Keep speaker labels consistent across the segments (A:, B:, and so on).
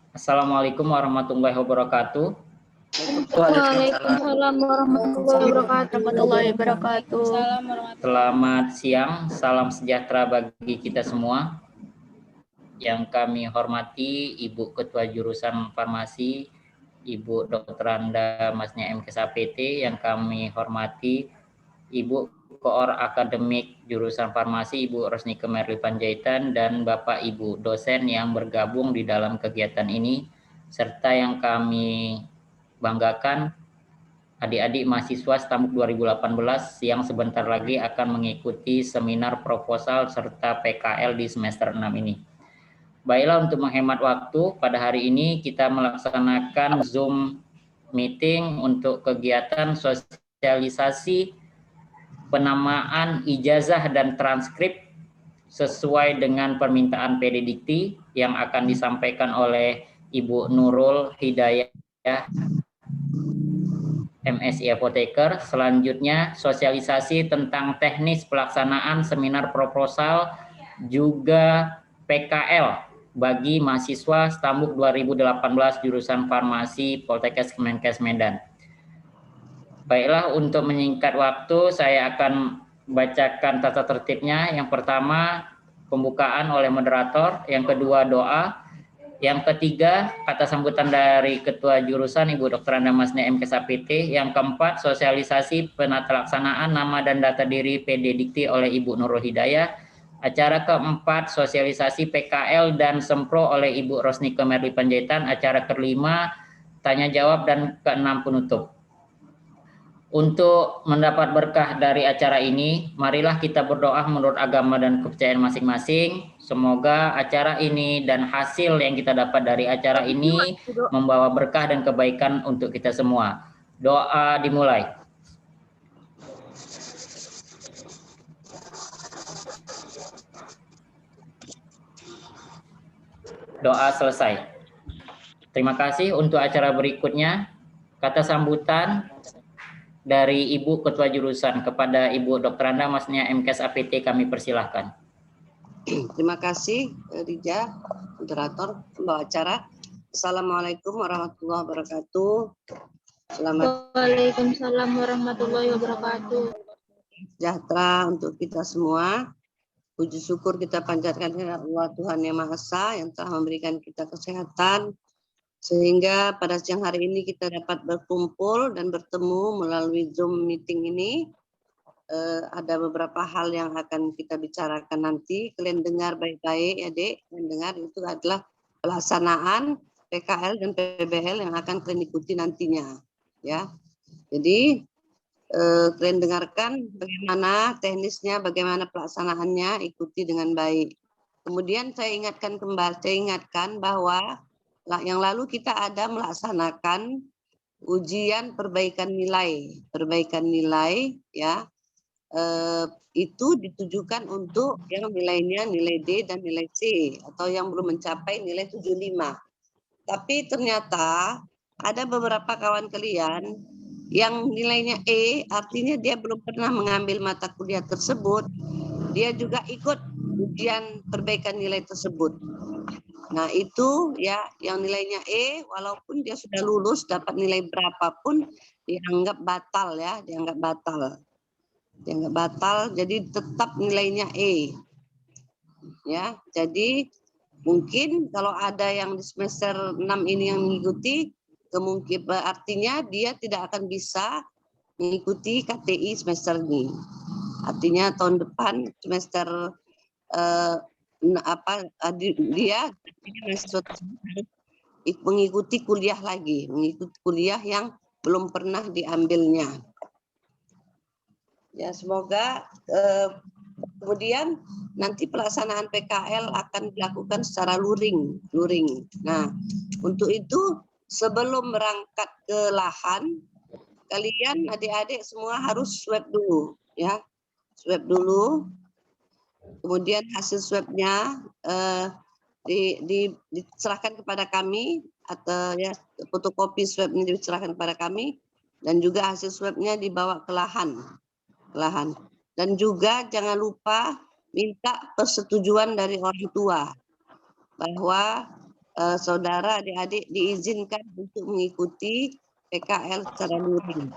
A: Assalamualaikum warahmatullahi wabarakatuh.
B: Waalaikumsalam warahmatullahi wabarakatuh.
A: Selamat siang, salam sejahtera bagi kita semua. Yang kami hormati Ibu Ketua Jurusan Farmasi, Ibu Dr. Randa Masnya MKSAPT. Yang kami hormati Ibu Koor Akademik Jurusan Farmasi, Ibu Rosnike Merli Panjaitan, dan Bapak Ibu dosen yang bergabung di dalam kegiatan ini, serta yang kami banggakan adik-adik mahasiswa STAMUK 2018 yang sebentar lagi akan mengikuti seminar proposal serta PKL di semester 6 ini. Baiklah, untuk menghemat waktu, pada hari ini kita melaksanakan Zoom meeting untuk kegiatan sosialisasi penamaan ijazah dan transkrip sesuai dengan permintaan PD Dikti yang akan disampaikan oleh Ibu Nurul Hidayah MSI Apoteker. Selanjutnya sosialisasi tentang teknis pelaksanaan seminar proposal juga PKL bagi mahasiswa STAMUK 2018 jurusan Farmasi Poltekkes Kemenkes Medan. Baiklah, untuk menyingkat waktu saya akan bacakan tata tertibnya. Yang pertama pembukaan oleh moderator, yang kedua doa, yang ketiga kata sambutan dari Ketua Jurusan Ibu Dr. Randa Masnya MKSAPT, yang keempat sosialisasi penata laksanaan nama dan data diri PD Dikti oleh Ibu Nurul Hidayah, acara keempat sosialisasi PKL dan Sempro oleh Ibu Rosnike Merli Panjaitan, acara kelima tanya jawab, dan keenam penutup. Untuk mendapat berkah dari acara ini, marilah kita berdoa menurut agama dan kepercayaan masing-masing. Semoga acara ini dan hasil yang kita dapat dari acara ini membawa berkah dan kebaikan untuk kita semua. Doa dimulai. Doa selesai. Terima kasih. Untuk acara berikutnya, kata sambutan dari Ibu Ketua Jurusan kepada Ibu Dr. Randa Masnya MKSAPT kami persilahkan.
C: Terima kasih Rija, moderator, pembawa acara. Assalamualaikum warahmatullahi wabarakatuh.
B: Waalaikumsalam warahmatullahi wabarakatuh.
C: Sejahtera untuk kita semua. Puji syukur kita panjatkan kepada Allah Tuhan Yang Maha Esa yang telah memberikan kita kesehatan, sehingga pada siang hari ini kita dapat berkumpul dan bertemu melalui Zoom meeting ini. Ada beberapa hal yang akan kita bicarakan nanti. Kalian dengar baik-baik ya Dek, kalian dengar itu adalah pelaksanaan PKL dan PBL yang akan kalian ikuti nantinya. Ya, jadi kalian dengarkan bagaimana teknisnya, bagaimana pelaksanaannya, ikuti dengan baik. Kemudian saya ingatkan bahwa yang lalu kita ada melaksanakan ujian perbaikan nilai ya. Itu ditujukan untuk yang nilainya nilai D dan nilai C atau yang belum mencapai nilai 75. Tapi ternyata ada beberapa kawan kalian yang nilainya E, artinya dia belum pernah mengambil mata kuliah tersebut, dia juga ikut ujian perbaikan nilai tersebut. Nah itu ya, yang nilainya E, walaupun dia sudah lulus dapat nilai berapapun, dianggap batal ya, dianggap batal, jadi tetap nilainya E. Ya, jadi mungkin kalau ada yang di semester 6 ini yang mengikuti, kemungkinan artinya dia tidak akan bisa mengikuti KTI semester ini. Artinya tahun depan semester dia harus mengikuti kuliah lagi, mengikuti kuliah yang belum pernah diambilnya. Ya, semoga kemudian nanti pelaksanaan PKL akan dilakukan secara luring. Nah, untuk itu sebelum berangkat ke lahan, kalian adik-adik semua harus swab dulu, ya, swab dulu. Kemudian hasil swabnya diserahkan kepada kami, atau ya fotokopi swabnya diserahkan kepada kami, dan juga hasil swabnya dibawa ke lahan. Dan juga jangan lupa minta persetujuan dari orang tua bahwa saudara adik-adik diizinkan untuk mengikuti PKL secara luring.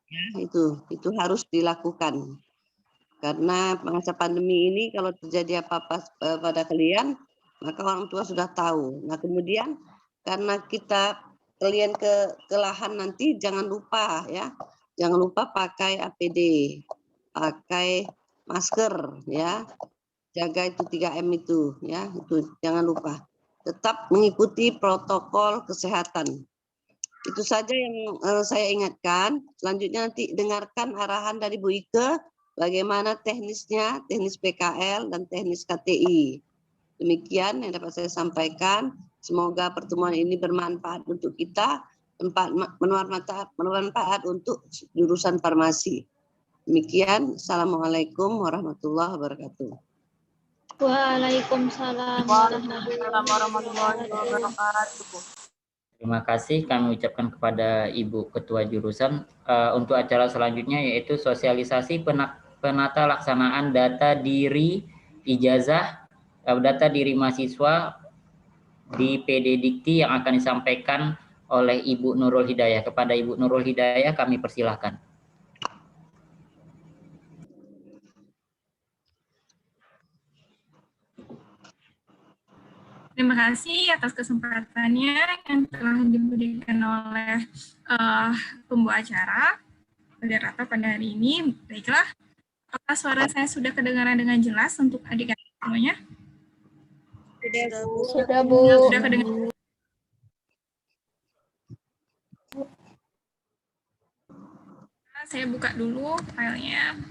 C: Ya, itu harus dilakukan. Karena masa pandemi ini kalau terjadi apa-apa pada kalian, maka orang tua sudah tahu. Nah, kemudian karena kalian kelelahan nanti, jangan lupa ya. Jangan lupa pakai APD, pakai masker ya. Jaga itu 3M itu ya, itu jangan lupa. Tetap mengikuti protokol kesehatan. Itu saja yang saya ingatkan. Selanjutnya nanti dengarkan arahan dari Bu Ike bagaimana teknisnya, teknis PKL dan teknis KTI. Demikian yang dapat saya sampaikan. Semoga pertemuan ini bermanfaat untuk kita, bermanfaat untuk jurusan farmasi. Demikian. Assalamualaikum warahmatullahi wabarakatuh.
B: Waalaikumsalam warahmatullahi wabarakatuh.
A: Terima kasih kami ucapkan kepada Ibu Ketua Jurusan. Untuk acara selanjutnya yaitu sosialisasi penata laksanaan data diri ijazah, data diri mahasiswa di PD Dikti yang akan disampaikan oleh Ibu Nurul Hidayah. Kepada Ibu Nurul Hidayah kami persilahkan.
D: Terima kasih atas kesempatannya yang telah diberikan oleh pembawa acara moderator pada hari ini. Baiklah, apakah suara saya sudah kedengaran dengan jelas untuk adik-adik semuanya?
B: Sudah, Bu.
D: Sudah kedengaran. Saya buka dulu filenya.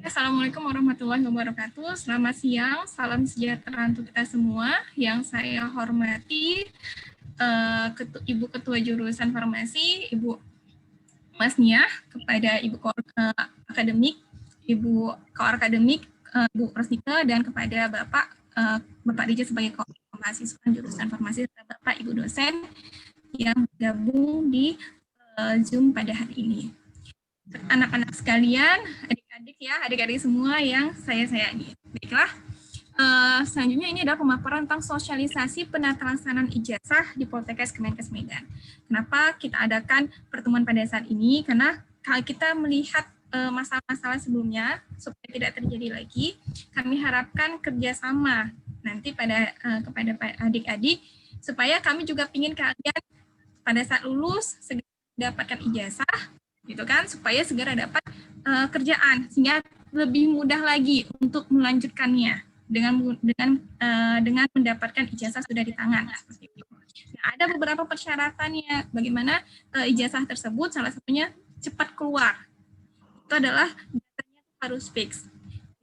D: Assalamualaikum warahmatullahi wabarakatuh. Selamat siang, salam sejahtera untuk kita semua. Yang saya hormati Ibu Ketua Jurusan Farmasi, Ibu Mas Nia, kepada Ibu Akademik, Ibu Koor Akademik, Bu Rosnika, dan kepada Bapak Dija sebagai mahasiswa jurusan farmasi, dan Bapak Ibu dosen yang gabung di Zoom pada hari ini. Anak-anak sekalian, adik-adik semua yang saya sayangi. Baiklah, selanjutnya ini adalah pemaparan tentang sosialisasi penata laksanaan ijazah di Poltekkes Kemenkes Medan. Kenapa kita adakan pertemuan pada saat ini? Karena kalau kita melihat masalah-masalah sebelumnya supaya tidak terjadi lagi, kami harapkan kerjasama nanti kepada adik-adik supaya kami juga ingin kalian pada saat lulus segera mendapatkan ijazah, gitu kan, supaya segera dapat kerjaan sehingga lebih mudah lagi untuk melanjutkannya dengan mendapatkan ijazah sudah di tangan. Seperti itu. Nah, ada beberapa persyaratannya bagaimana ijazah tersebut, salah satunya cepat keluar. Itu adalah datanya harus fix.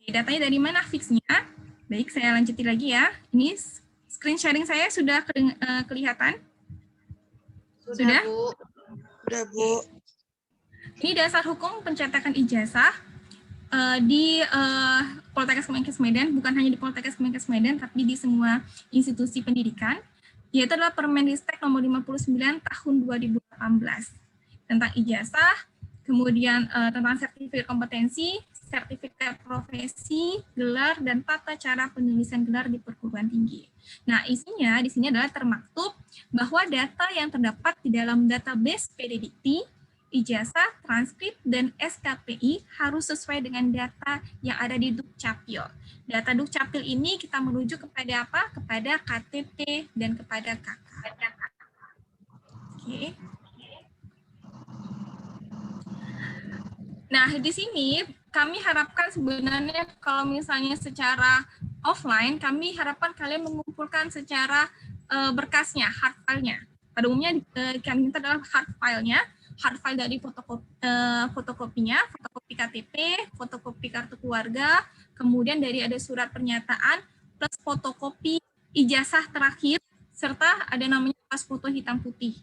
D: Datanya dari mana fixnya? Baik, saya lanjutin lagi ya. Ini screen sharing saya sudah kelihatan? Sudah?
B: Bu.
E: Sudah, Bu.
D: Ini dasar hukum pencetakan ijazah di Poltekkes Kemenkes Medan, bukan hanya di Poltekkes Kemenkes Medan, tapi di semua institusi pendidikan, yaitu adalah Permendikbud nomor 59 tahun 2018 tentang ijazah, kemudian tentang sertifikat kompetensi, sertifikat profesi, gelar, dan tata cara penulisan gelar di perguruan tinggi. Nah, isinya di sini adalah termaktub bahwa data yang terdapat di dalam database PD Dikti, ijazah, transkrip, dan SKPI harus sesuai dengan data yang ada di Dukcapil. Data Dukcapil ini kita merujuk kepada apa? Kepada KTP dan kepada KK. Oke. Nah, di sini kami harapkan sebenarnya kalau misalnya secara offline, kami harapkan kalian mengumpulkan secara berkasnya, hard file-nya. Pada umumnya kami minta adalah hard file-nya, hard file dari fotokopinya, fotokopi KTP, fotokopi kartu keluarga, kemudian dari ada surat pernyataan, plus fotokopi ijazah terakhir serta ada namanya pas foto hitam putih.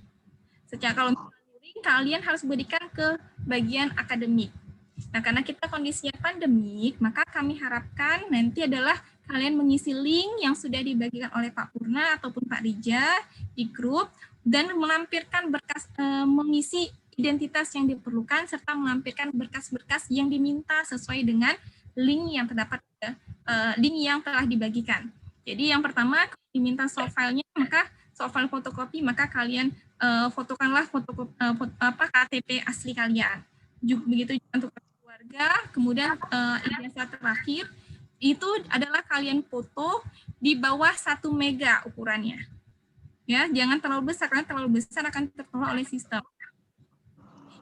D: Kalau misalnya link, kalian harus berikan ke bagian akademik. Nah, karena kita kondisinya pandemik, maka kami harapkan nanti adalah kalian mengisi link yang sudah dibagikan oleh Pak Purna ataupun Pak Rija di grup dan melampirkan berkas, mengisi identitas yang diperlukan serta melampirkan berkas-berkas yang diminta sesuai dengan link yang terdapat, link yang telah dibagikan. Jadi yang pertama diminta soft file-nya, maka soft file fotokopi, maka kalian fotokanlah KTP asli kalian. Begitu juga untuk keluarga. Kemudian ijazah terakhir itu adalah kalian foto di bawah 1 mega ukurannya. Ya, jangan terlalu besar, karena terlalu besar akan tertolak oleh sistem.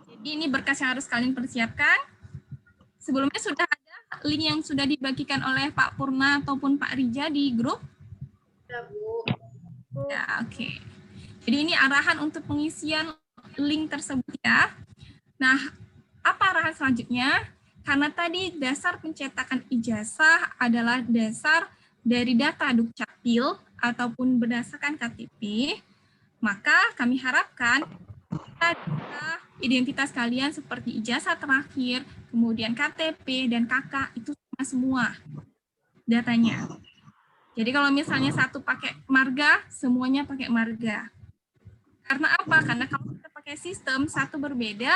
D: Jadi ini berkas yang harus kalian persiapkan. Sebelumnya sudah ada link yang sudah dibagikan oleh Pak Purna ataupun Pak Rija di grup?
B: Ya, Bu.
D: Ya, oke. Jadi ini arahan untuk pengisian link tersebut ya. Nah, apa arahan selanjutnya? Karena tadi dasar pencetakan ijazah adalah dasar dari data Dukcapil ataupun berdasarkan KTP, maka kami harapkan data identitas kalian seperti ijazah terakhir, kemudian KTP dan KK itu semua datanya. Jadi kalau misalnya satu pakai marga, semuanya pakai marga. Karena apa? Karena kalau kita pakai sistem satu berbeda,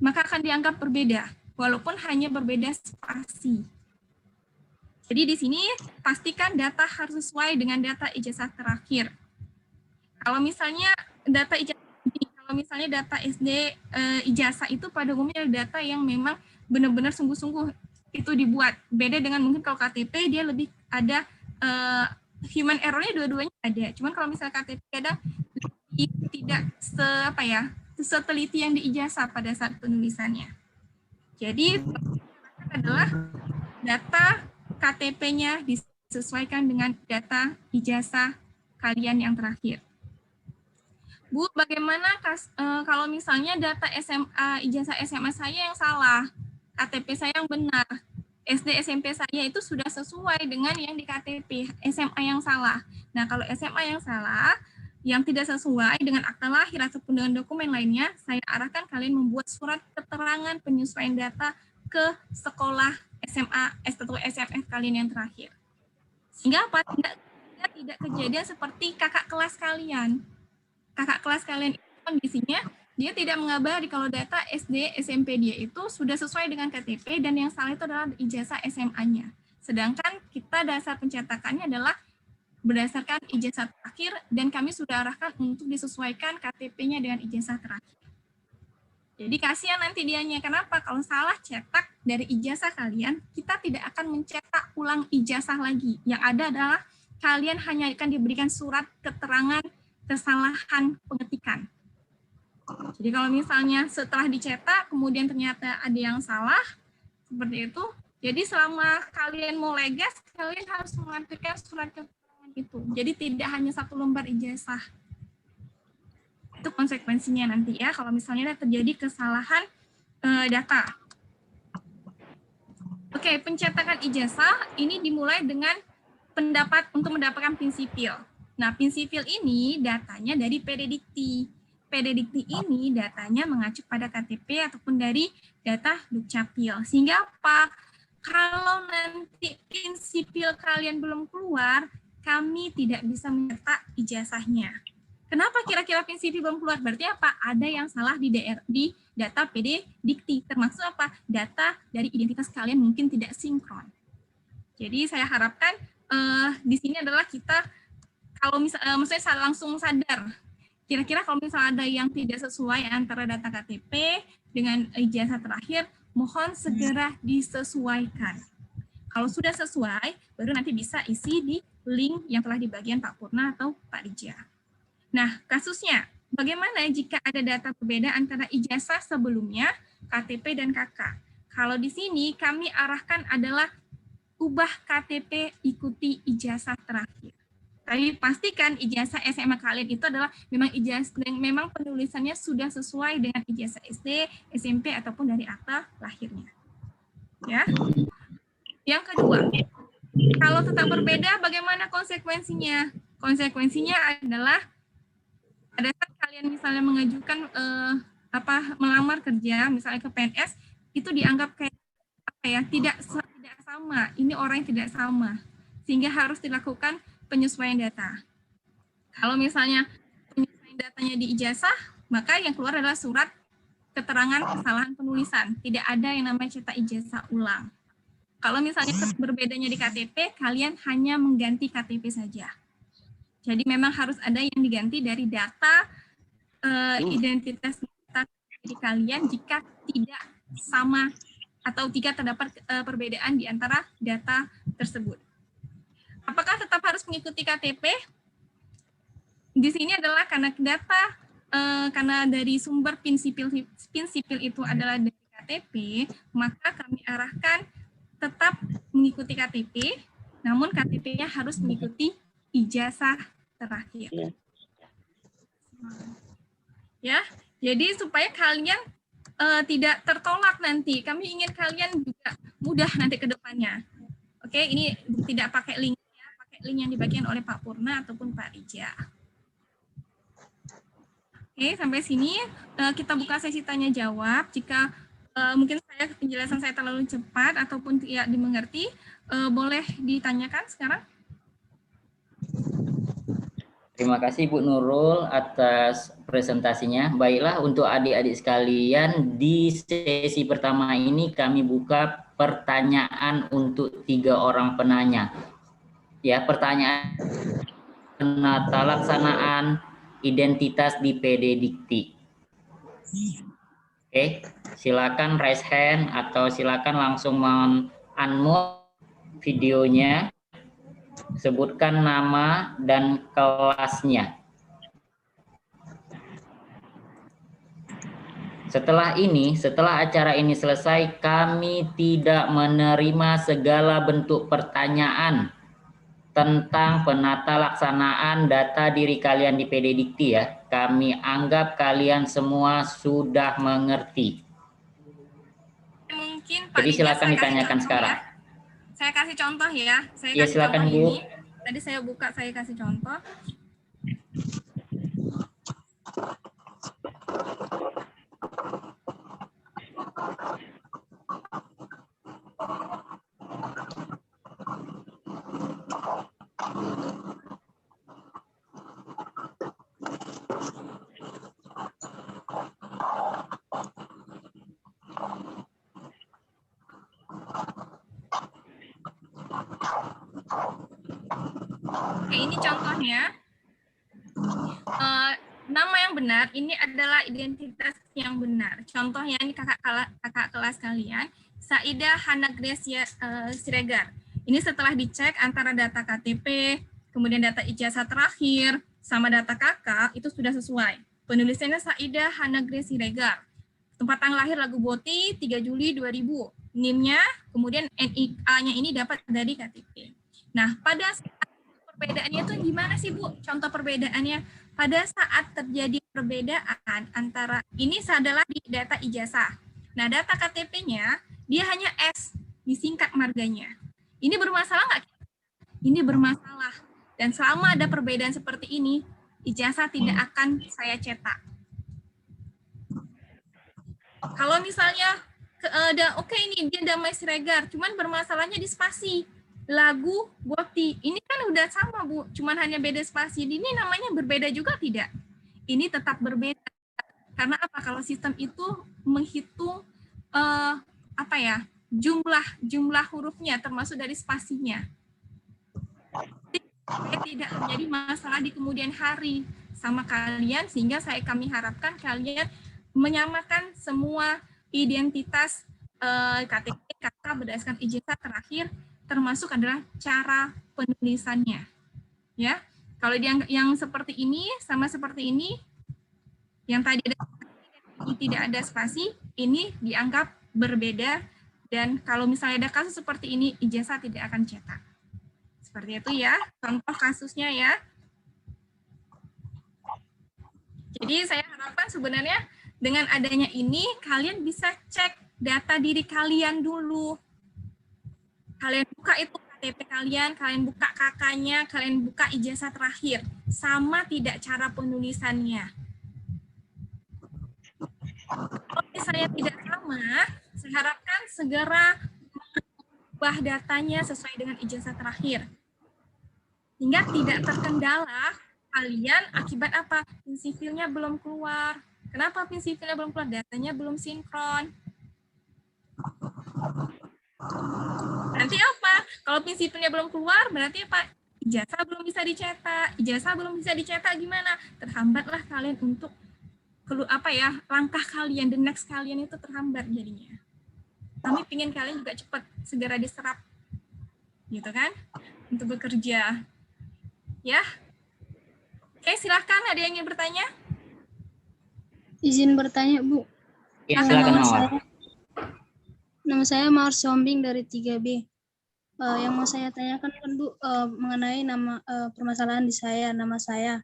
D: maka akan dianggap berbeda, walaupun hanya berbeda spasi. Jadi di sini pastikan data harus sesuai dengan data ijazah terakhir. Kalau misalnya data data SD ijazah itu pada umumnya data yang memang benar-benar sungguh-sungguh itu dibuat. Beda dengan mungkin kalau KTP dia lebih ada human error-nya dua-duanya ada. Cuman kalau misalnya KTP kadang tidak seteliti yang di ijazah pada saat penulisannya. Jadi adalah data KTP-nya disesuaikan dengan data ijazah kalian yang terakhir. Bu, bagaimana kalau misalnya data SMA, ijazah SMA saya yang salah, KTP saya yang benar, SD SMP saya itu sudah sesuai dengan yang di KTP, SMA yang salah. Nah, kalau SMA yang salah, yang tidak sesuai dengan akta lahir ataupun dengan dokumen lainnya, saya arahkan kalian membuat surat keterangan penyesuaian data ke sekolah SMA atau SMF kalian yang terakhir. Sehingga apa? Tidak kejadian seperti kakak kelas kalian. Kakak kelas kalian itu kondisinya dia tidak mengabari kalau data SD SMP dia itu sudah sesuai dengan KTP dan yang salah itu adalah ijazah SMA-nya. Sedangkan kita dasar pencetakannya adalah berdasarkan ijazah terakhir dan kami sudah arahkan untuk disesuaikan KTP-nya dengan ijazah terakhir. Jadi kasihan nanti dianya. Kenapa? Kalau salah cetak dari ijazah kalian, kita tidak akan mencetak ulang ijazah lagi. Yang ada adalah kalian hanya akan diberikan surat keterangan kesalahan pengetikan. Jadi kalau misalnya setelah dicetak, kemudian ternyata ada yang salah, seperti itu, jadi selama kalian mau legas, kalian harus melampirkan surat keterangan itu. Jadi tidak hanya satu lembar ijazah. Itu konsekuensinya nanti ya, kalau misalnya terjadi kesalahan data. Oke, pencetakan ijazah ini dimulai dengan untuk mendapatkan prinsipil. Nah, prinsipil ini datanya dari PD-Dikti. PD-Dikti ini datanya mengacu pada KTP ataupun dari data Dukcapil. Sehingga apa? Kalau nanti prinsipil kalian belum keluar, kami tidak bisa mencetak ijazahnya. Kenapa kira-kira prinsipil belum keluar? Berarti apa? Ada yang salah di data PD-Dikti. Termasuk apa? Data dari identitas kalian mungkin tidak sinkron. Jadi saya harapkan di sini adalah kita kalau misalnya langsung sadar, kira-kira kalau misalnya ada yang tidak sesuai antara data KTP dengan ijazah terakhir, mohon segera disesuaikan. Kalau sudah sesuai, baru nanti bisa isi di link yang telah dibagikan Pak Purna atau Pak Rija. Nah, kasusnya, bagaimana jika ada data berbeda antara ijazah sebelumnya, KTP, dan KK? Kalau di sini kami arahkan adalah ubah KTP ikuti ijazah terakhir. Tapi pastikan ijazah SMA kalian itu adalah memang ijazah yang memang penulisannya sudah sesuai dengan ijazah SD, SMP ataupun dari akta lahirnya. Ya. Yang kedua, kalau tetap berbeda bagaimana konsekuensinya? Konsekuensinya adalah pada saat kalian misalnya mengajukan melamar kerja misalnya ke PNS, itu dianggap kayak tidak sama. Ini orang yang tidak sama, sehingga harus dilakukan penyesuaian data. Kalau misalnya penyesuaian datanya di ijazah, maka yang keluar adalah surat keterangan kesalahan penulisan. Tidak ada yang namanya cetak ijazah ulang. Kalau misalnya berbedanya di KTP, kalian hanya mengganti KTP saja. Jadi memang harus ada yang diganti dari data identitas diri kalian jika tidak sama atau jika terdapat perbedaan di antara data tersebut. Apakah tetap harus mengikuti KTP? Di sini adalah karena data, karena dari sumber PIN sipil itu adalah dari KTP, maka kami arahkan tetap mengikuti KTP, namun KTP-nya harus mengikuti ijazah terakhir. Ya, jadi supaya kalian tidak tertolak nanti. Kami ingin kalian juga mudah nanti ke depannya. Oke, ini tidak pakai linknya, pakai link yang dibagikan oleh Pak Purna ataupun Pak Rija. Oke, sampai sini kita buka sesi tanya jawab. Jika mungkin penjelasan saya terlalu cepat ataupun tidak dimengerti, boleh ditanyakan sekarang.
A: Terima kasih Bu Nurul atas presentasinya. Baiklah, untuk adik-adik sekalian, di sesi pertama ini kami buka pertanyaan untuk 3 orang penanya. Ya, pertanyaan penata laksanaan identitas di PD Dikti. Oke, silakan raise hand atau silakan langsung unmute videonya. Sebutkan nama dan kelasnya. Setelah acara ini selesai, kami tidak menerima segala bentuk pertanyaan tentang penata laksanaan data diri kalian di PD Dikti ya. Kami anggap kalian semua sudah mengerti.
D: Mungkin Pak
A: Jadi silakan ditanyakan sekarang.
D: Ya. Saya kasih contoh ya.
A: Ya, silakan Bu.
D: Tadi saya buka, saya kasih contoh. Oke, ini contohnya. Nama yang benar ini adalah identitas yang benar. Contohnya ini kakak kelas kalian, Saida Hana Gracia Siregar. Ini setelah dicek antara data KTP, kemudian data ijazah terakhir, sama data kakak, itu sudah sesuai. Penulisannya Saida Hana Gracia Siregar. Tempat tanggal lahir Lagu Boti 3 Juli 2000. NIM-nya, kemudian NIK-nya ini dapat dari KTP. Nah, pada saat perbedaannya itu gimana sih Bu? Contoh perbedaannya, pada saat terjadi perbedaan antara, ini adalah di data ijazah. Nah, data KTP-nya, dia hanya S, disingkat marganya. Ini bermasalah nggak? Ini bermasalah. Dan selama ada perbedaan seperti ini, ijazah tidak akan saya cetak. Kalau misalnya, oke, ini dia Damai Siregar, cuman bermasalahnya di spasi. Lagu Boti, ini kan udah sama Bu, cuman hanya beda spasi. Ini namanya berbeda juga tidak? Ini tetap berbeda. Karena apa? Kalau sistem itu menghitung jumlah hurufnya termasuk dari spasinya. Tidak menjadi masalah di kemudian hari sama kalian, sehingga kami harapkan kalian menyamakan semua identitas KTP kakak berdasarkan ijazah terakhir, termasuk adalah cara penulisannya, ya. Kalau yang seperti ini sama seperti ini, yang tadi tidak ada spasi, ini dianggap berbeda, dan kalau misalnya ada kasus seperti ini, ijazah tidak akan cetak. Seperti itu ya, contoh kasusnya ya. Jadi saya harapkan sebenarnya dengan adanya ini, kalian bisa cek data diri kalian dulu. Kalian buka itu KTP KTP kalian, kalian buka KK-nya, kalian buka ijazah terakhir. Sama tidak cara penulisannya? Kalau misalnya tidak sama, saya harapkan segera mengubah datanya sesuai dengan ijazah terakhir. Hingga tidak terkendala kalian akibat apa? PIN sipilnya belum keluar. Kenapa PIN sipilnya belum keluar? Datanya belum sinkron. Nanti apa? Kalau PIN sipilnya belum keluar, berarti apa? Ijazah belum bisa dicetak. Ijazah belum bisa dicetak gimana? Terhambatlah kalian untuk langkah kalian, the next kalian itu terhambat jadinya. Kami ingin kalian juga cepat segera diserap, gitu kan? Untuk bekerja. Ya. Oke, silahkan ada yang ingin bertanya?
E: Izin bertanya, Bu.
A: Ya, silakan Mawar.
E: Nama saya Mawar Sombing dari 3B. Yang mau saya tanyakan kan Bu, mengenai permasalahan di saya, nama saya.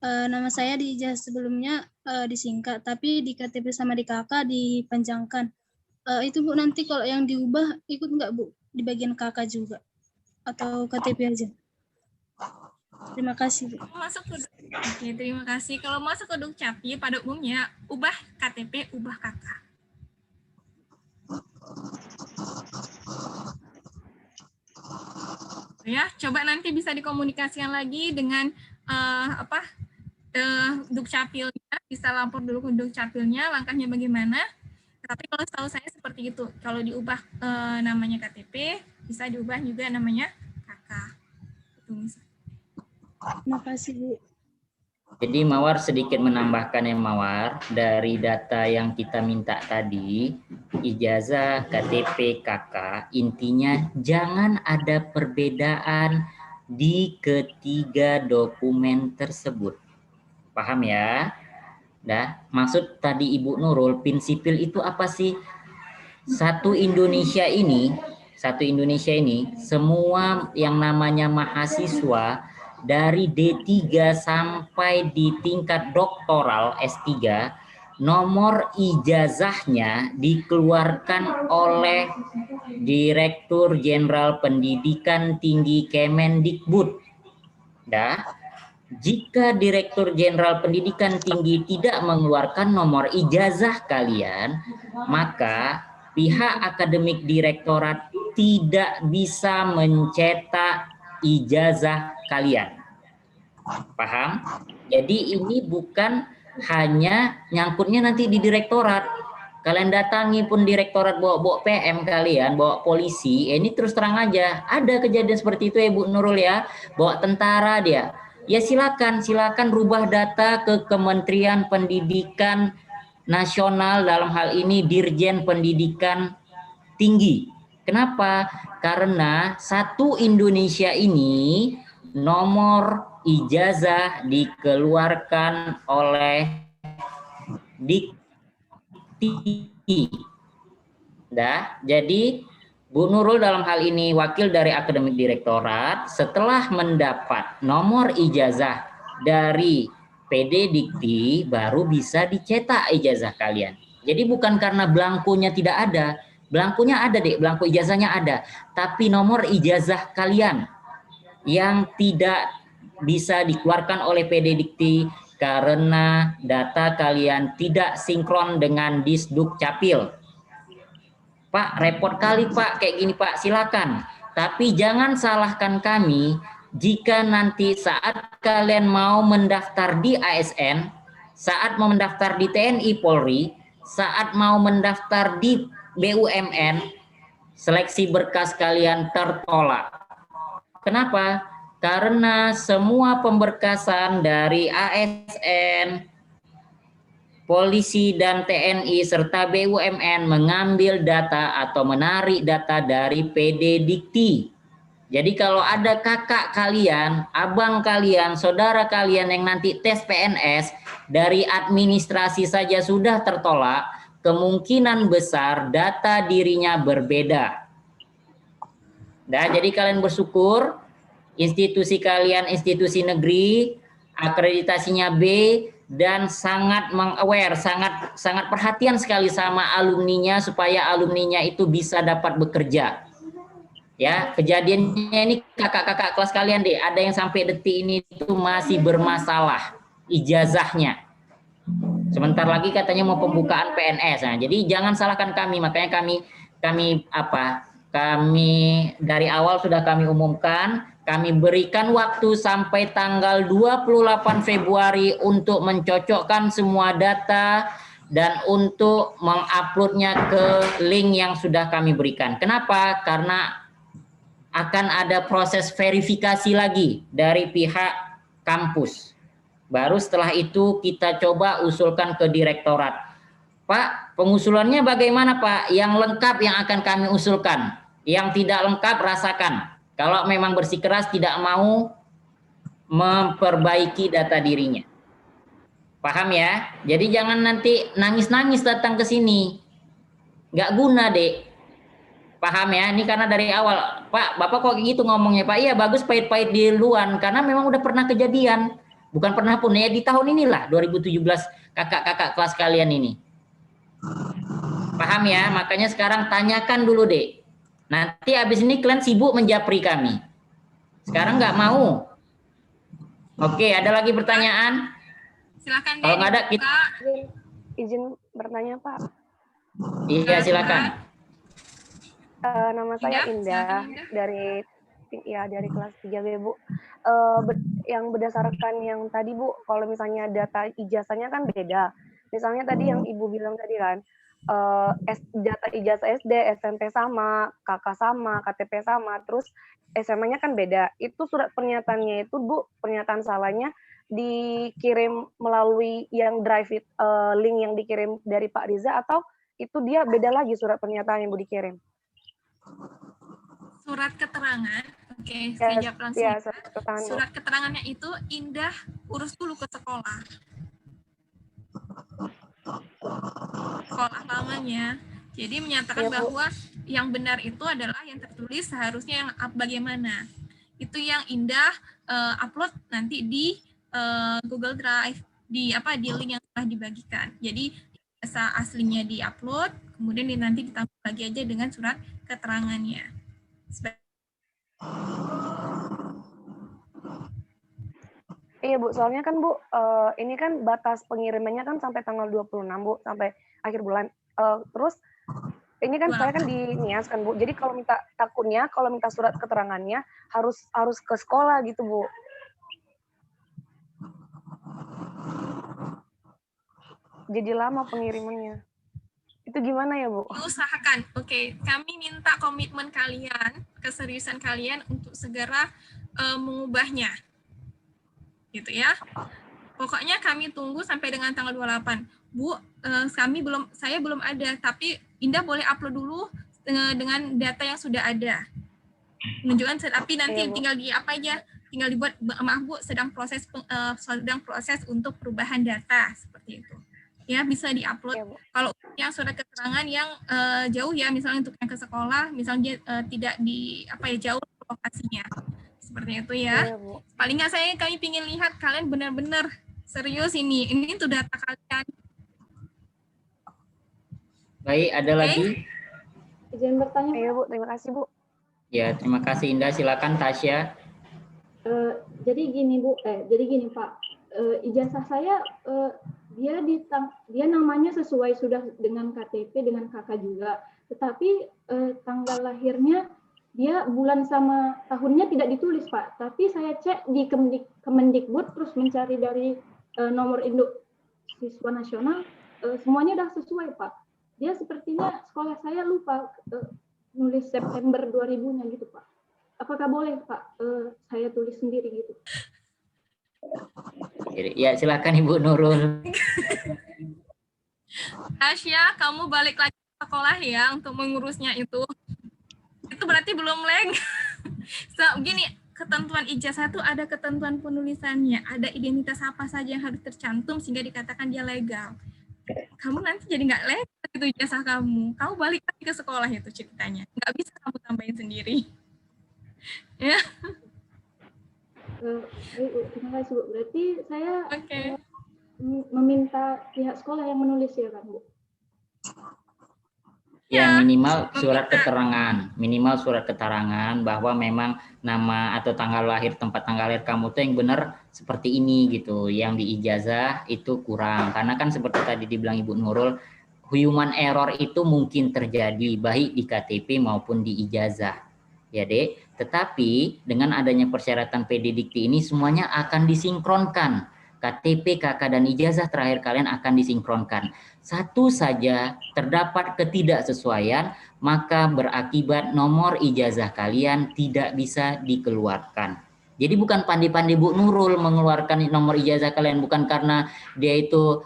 E: Nama saya di ijazah sebelumnya disingkat, tapi di KTP sama di KK dipanjangkan. Itu Bu, nanti kalau yang diubah ikut nggak Bu? Di bagian KK juga? Atau KTP aja? Terima kasih, Bu.
D: Oke, terima kasih. Kalau masuk ke Dukcapil, pada umumnya ubah KTP, ubah KK. Ya, coba nanti bisa dikomunikasikan lagi dengan Dukcapilnya, bisa lapor dulu ke Dukcapilnya, langkahnya bagaimana. Tapi kalau setahu saya seperti itu. Kalau diubah namanya KTP, bisa diubah juga namanya KK. Itu misalnya.
E: Terima kasih, Bu.
A: Jadi Mawar sedikit menambahkan ya Mawar, dari data yang kita minta tadi, ijazah, KTP, KK, intinya jangan ada perbedaan di ketiga dokumen tersebut. Paham ya? Dah, maksud tadi Ibu Nurul, PIN sipil itu apa sih? Satu Indonesia ini, semua yang namanya mahasiswa dari D3 sampai di tingkat doktoral S3, nomor ijazahnya dikeluarkan oleh Direktur Jenderal Pendidikan Tinggi Kemendikbud. Dah, jika Direktur Jenderal Pendidikan Tinggi tidak mengeluarkan nomor ijazah kalian, maka pihak akademik direktorat tidak bisa mencetak ijazah kalian. Paham? Jadi ini bukan hanya nyangkutnya nanti di direktorat. Kalian datangi pun direktorat bawa PM kalian, bawa polisi, ini terus terang aja. Ada kejadian seperti itu ya Bu Nurul ya, bawa tentara dia. Ya silakan rubah data ke Kementerian Pendidikan Nasional, dalam hal ini Dirjen Pendidikan Tinggi. Kenapa? Karena satu Indonesia ini nomor ijazah dikeluarkan oleh Dikti. Jadi Bu Nurul dalam hal ini wakil dari akademik direktorat, setelah mendapat nomor ijazah dari PD Dikti baru bisa dicetak ijazah kalian. Jadi bukan karena belangkonya tidak ada. Belangkonya ada, Dek, belangko ijazahnya ada, tapi nomor ijazah kalian yang tidak bisa dikeluarkan oleh PD Dikti karena data kalian tidak sinkron dengan Disdukcapil. Pak, repot kali Pak, kayak gini Pak, silakan. Tapi jangan salahkan kami jika nanti saat kalian mau mendaftar di ASN, saat mau mendaftar di TNI Polri, saat mau mendaftar di BUMN, seleksi berkas kalian tertolak. Kenapa? Karena semua pemberkasan dari ASN, polisi dan TNI serta BUMN mengambil data atau menarik data dari PD Dikti. Jadi kalau ada kakak kalian, abang kalian, saudara kalian yang nanti tes PNS dari administrasi saja sudah tertolak, kemungkinan besar data dirinya berbeda. Nah, jadi kalian bersyukur institusi kalian institusi negeri, akreditasinya B, dan sangat meng-aware, sangat perhatian sekali sama alumninya supaya alumninya itu bisa dapat bekerja. Ya, kejadiannya ini kakak-kakak kelas kalian deh, ada yang sampai detik ini itu masih bermasalah ijazahnya. Sebentar lagi katanya mau pembukaan PNS. Nah, jadi jangan salahkan kami, makanya kami dari awal sudah kami umumkan, kami berikan waktu sampai tanggal 28 Februari untuk mencocokkan semua data dan untuk menguploadnya ke link yang sudah kami berikan. Kenapa? Karena akan ada proses verifikasi lagi dari pihak kampus. Baru setelah itu kita coba usulkan ke direktorat. Pak, pengusulannya bagaimana Pak? Yang lengkap yang akan kami usulkan. Yang tidak lengkap rasakan. Kalau memang bersikeras tidak mau memperbaiki data dirinya. Paham ya? Jadi jangan nanti nangis-nangis datang ke sini. Nggak guna, Dek. Paham ya? Ini karena dari awal, Pak, Bapak kok gitu ngomongnya, Pak? Iya, bagus pahit-pahit di luan, karena memang udah pernah kejadian. Bukan pernah pun, ya di tahun inilah, 2017, kakak-kakak kelas kalian ini. Paham ya? Makanya sekarang tanyakan dulu, Dek. Nanti habis ini kalian sibuk menjapri kami. Sekarang nggak mau. Oke, ada lagi pertanyaan?
D: Silakan
A: Kalau nggak ada, kita...
B: Izin bertanya, Pak.
A: Iya, silakan.
B: Nama saya Indah dari kelas 3B, Bu. Yang berdasarkan yang tadi, Bu, kalau misalnya data ijazahnya kan beda. Misalnya tadi yang Ibu bilang tadi kan, data ijazah SD, SMP sama, KK sama, KTP sama, terus SMA-nya kan beda. Itu surat pernyataannya itu, Bu, pernyataan salahnya dikirim melalui yang drive link yang dikirim dari Pak Riza, atau itu dia beda lagi surat pernyataan yang Bu dikirim?
D: Surat keterangan, oke, saya jawab langsung.
B: Ya,
D: surat keterangannya itu Indah urus dulu ke sekolah lamanya. Jadi menyatakan bahwa yang benar itu adalah yang tertulis, seharusnya yang bagaimana. Itu yang Indah upload nanti di Google Drive, di link yang telah dibagikan. Jadi jasa aslinya di-upload, kemudian nanti ditambah lagi aja dengan surat keterangannya.
B: Iya, Bu, soalnya kan, Bu, ini kan batas pengirimannya kan sampai tanggal 26, Bu, sampai akhir bulan. Terus ini kan saya kan di NIAS kan, Bu. Jadi kalau takutnya kalau minta surat keterangannya harus ke sekolah gitu, Bu. Jadi lama pengirimannya. Itu gimana ya, Bu?
D: Usahakan. Oke, kami minta komitmen kalian, keseriusan kalian untuk segera mengubahnya. Gitu ya. Pokoknya kami tunggu sampai dengan tanggal 28. Bu, saya belum ada, tapi Indah boleh upload dulu dengan data yang sudah ada. Menunjukkan, tapi nanti tinggal di apa aja? Tinggal dibuat, maaf Bu, sedang proses untuk perubahan data seperti itu. Ya, bisa diupload. Kalau yang surat keterangan yang jauh ya, misalnya untuk yang ke sekolah, misalnya tidak di jauh lokasinya, seperti itu ya. Paling nggak kami ingin lihat kalian benar-benar serius ini tuh data kalian.
A: Baik, ada lagi?
B: Izin bertanya, ya Bu, terima kasih Bu.
A: Ya, terima kasih Indah. Silakan Tasya.
F: Jadi gini Bu, jadi gini Pak, ijazah saya dia namanya sesuai sudah dengan KTP, dengan kakak juga, tetapi tanggal lahirnya dia bulan sama tahunnya tidak ditulis Pak, tapi saya cek di Kemendikbud terus mencari dari nomor induk siswa nasional, semuanya sudah sesuai Pak. Dia sepertinya sekolah saya lupa nulis September 2000-nya gitu Pak. Apakah boleh Pak saya tulis sendiri gitu?
A: Ya, silakan Ibu Nurul.
D: Tasya, kamu balik lagi ke sekolah ya untuk mengurusnya itu. Itu berarti belum gini, ketentuan ijazah itu ada ketentuan penulisannya, ada identitas apa saja yang harus tercantum sehingga dikatakan dia legal. Kamu nanti jadi nggak legal itu ijazah kamu. Kamu balik lagi ke sekolah itu ceritanya. Nggak bisa kamu tambahin sendiri. Ya.
F: Terima kasih Bu. Berarti saya meminta pihak sekolah yang menulis ya kan Bu?
A: Ya, minimal surat keterangan, bahwa memang nama atau tanggal lahir, tempat tanggal lahir kamu tuh yang benar seperti ini gitu. Yang di ijazah itu kurang, karena kan seperti tadi dibilang Ibu Nurul, human error itu mungkin terjadi baik di KTP maupun di ijazah. Ya, Dek. Tetapi dengan adanya persyaratan PD Dikti ini semuanya akan disinkronkan. KTP, KK, dan ijazah terakhir kalian akan disinkronkan. Satu saja terdapat ketidaksesuaian, maka berakibat nomor ijazah kalian tidak bisa dikeluarkan. Jadi bukan pandai-pandai Bu Nurul mengeluarkan nomor ijazah kalian, bukan karena dia itu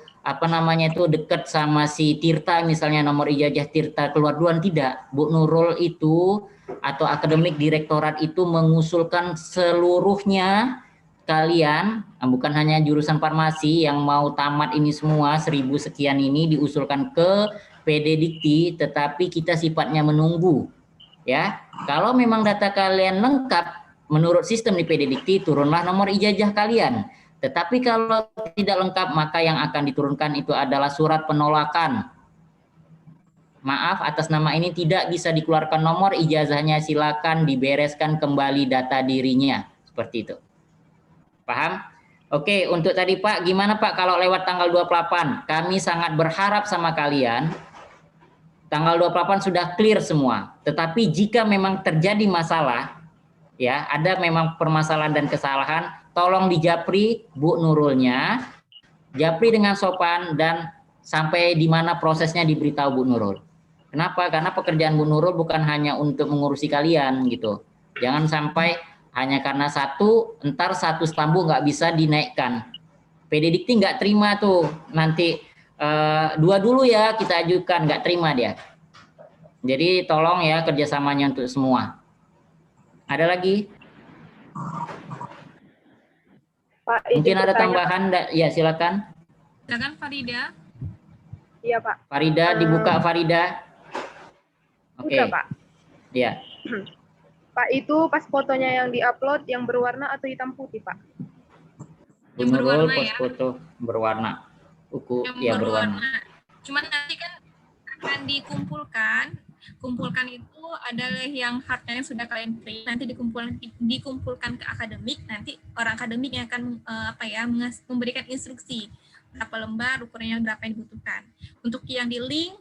A: dekat sama si Tirta, misalnya nomor ijazah Tirta keluar duluan, tidak. Bu Nurul itu atau akademik direktorat itu mengusulkan seluruhnya kalian, bukan hanya jurusan farmasi yang mau tamat ini semua 1000 sekian ini diusulkan ke PD Dikti, tetapi kita sifatnya menunggu. Ya, kalau memang data kalian lengkap menurut sistem di PD Dikti, turunlah nomor ijazah kalian. Tetapi kalau tidak lengkap, maka yang akan diturunkan itu adalah surat penolakan. Maaf, atas nama ini tidak bisa dikeluarkan nomor ijazahnya, silakan dibereskan kembali data dirinya. Seperti itu. Paham? Oke, untuk tadi Pak, gimana Pak kalau lewat tanggal 28? Kami sangat berharap sama kalian, tanggal 28 sudah clear semua. Tetapi jika memang terjadi masalah, ya ada memang permasalahan dan kesalahan, tolong dijapri Bu Nurulnya, japri dengan sopan dan sampai di mana prosesnya diberitahu Bu Nurul. Kenapa? Karena pekerjaan Bu Nurul bukan hanya untuk mengurusi kalian gitu. Jangan sampai hanya karena ntar satu stambu nggak bisa dinaikkan. PD Dikti nggak terima tuh, nanti 2 dulu ya kita ajukan, nggak terima dia. Jadi tolong ya kerjasamanya untuk semua. Ada lagi?
B: Pak,
A: mungkin ada tambahan, ya silakan.
D: Silakan Farida.
B: Iya Pak.
A: Farida, dibuka Farida. Oke.
G: Buka Pak.
A: Iya.
G: Pak, itu pas fotonya yang diupload yang berwarna atau hitam putih Pak?
D: Yang berwarna ya.
A: Foto berwarna.
D: Yang
A: ya berwarna.
D: Cuman nanti kan akan kumpulkan itu adalah yang hardnya yang sudah kalian print, nanti dikumpulkan ke akademik, nanti orang akademik yang akan memberikan instruksi berapa lembar, ukurannya berapa yang dibutuhkan. Untuk yang di link,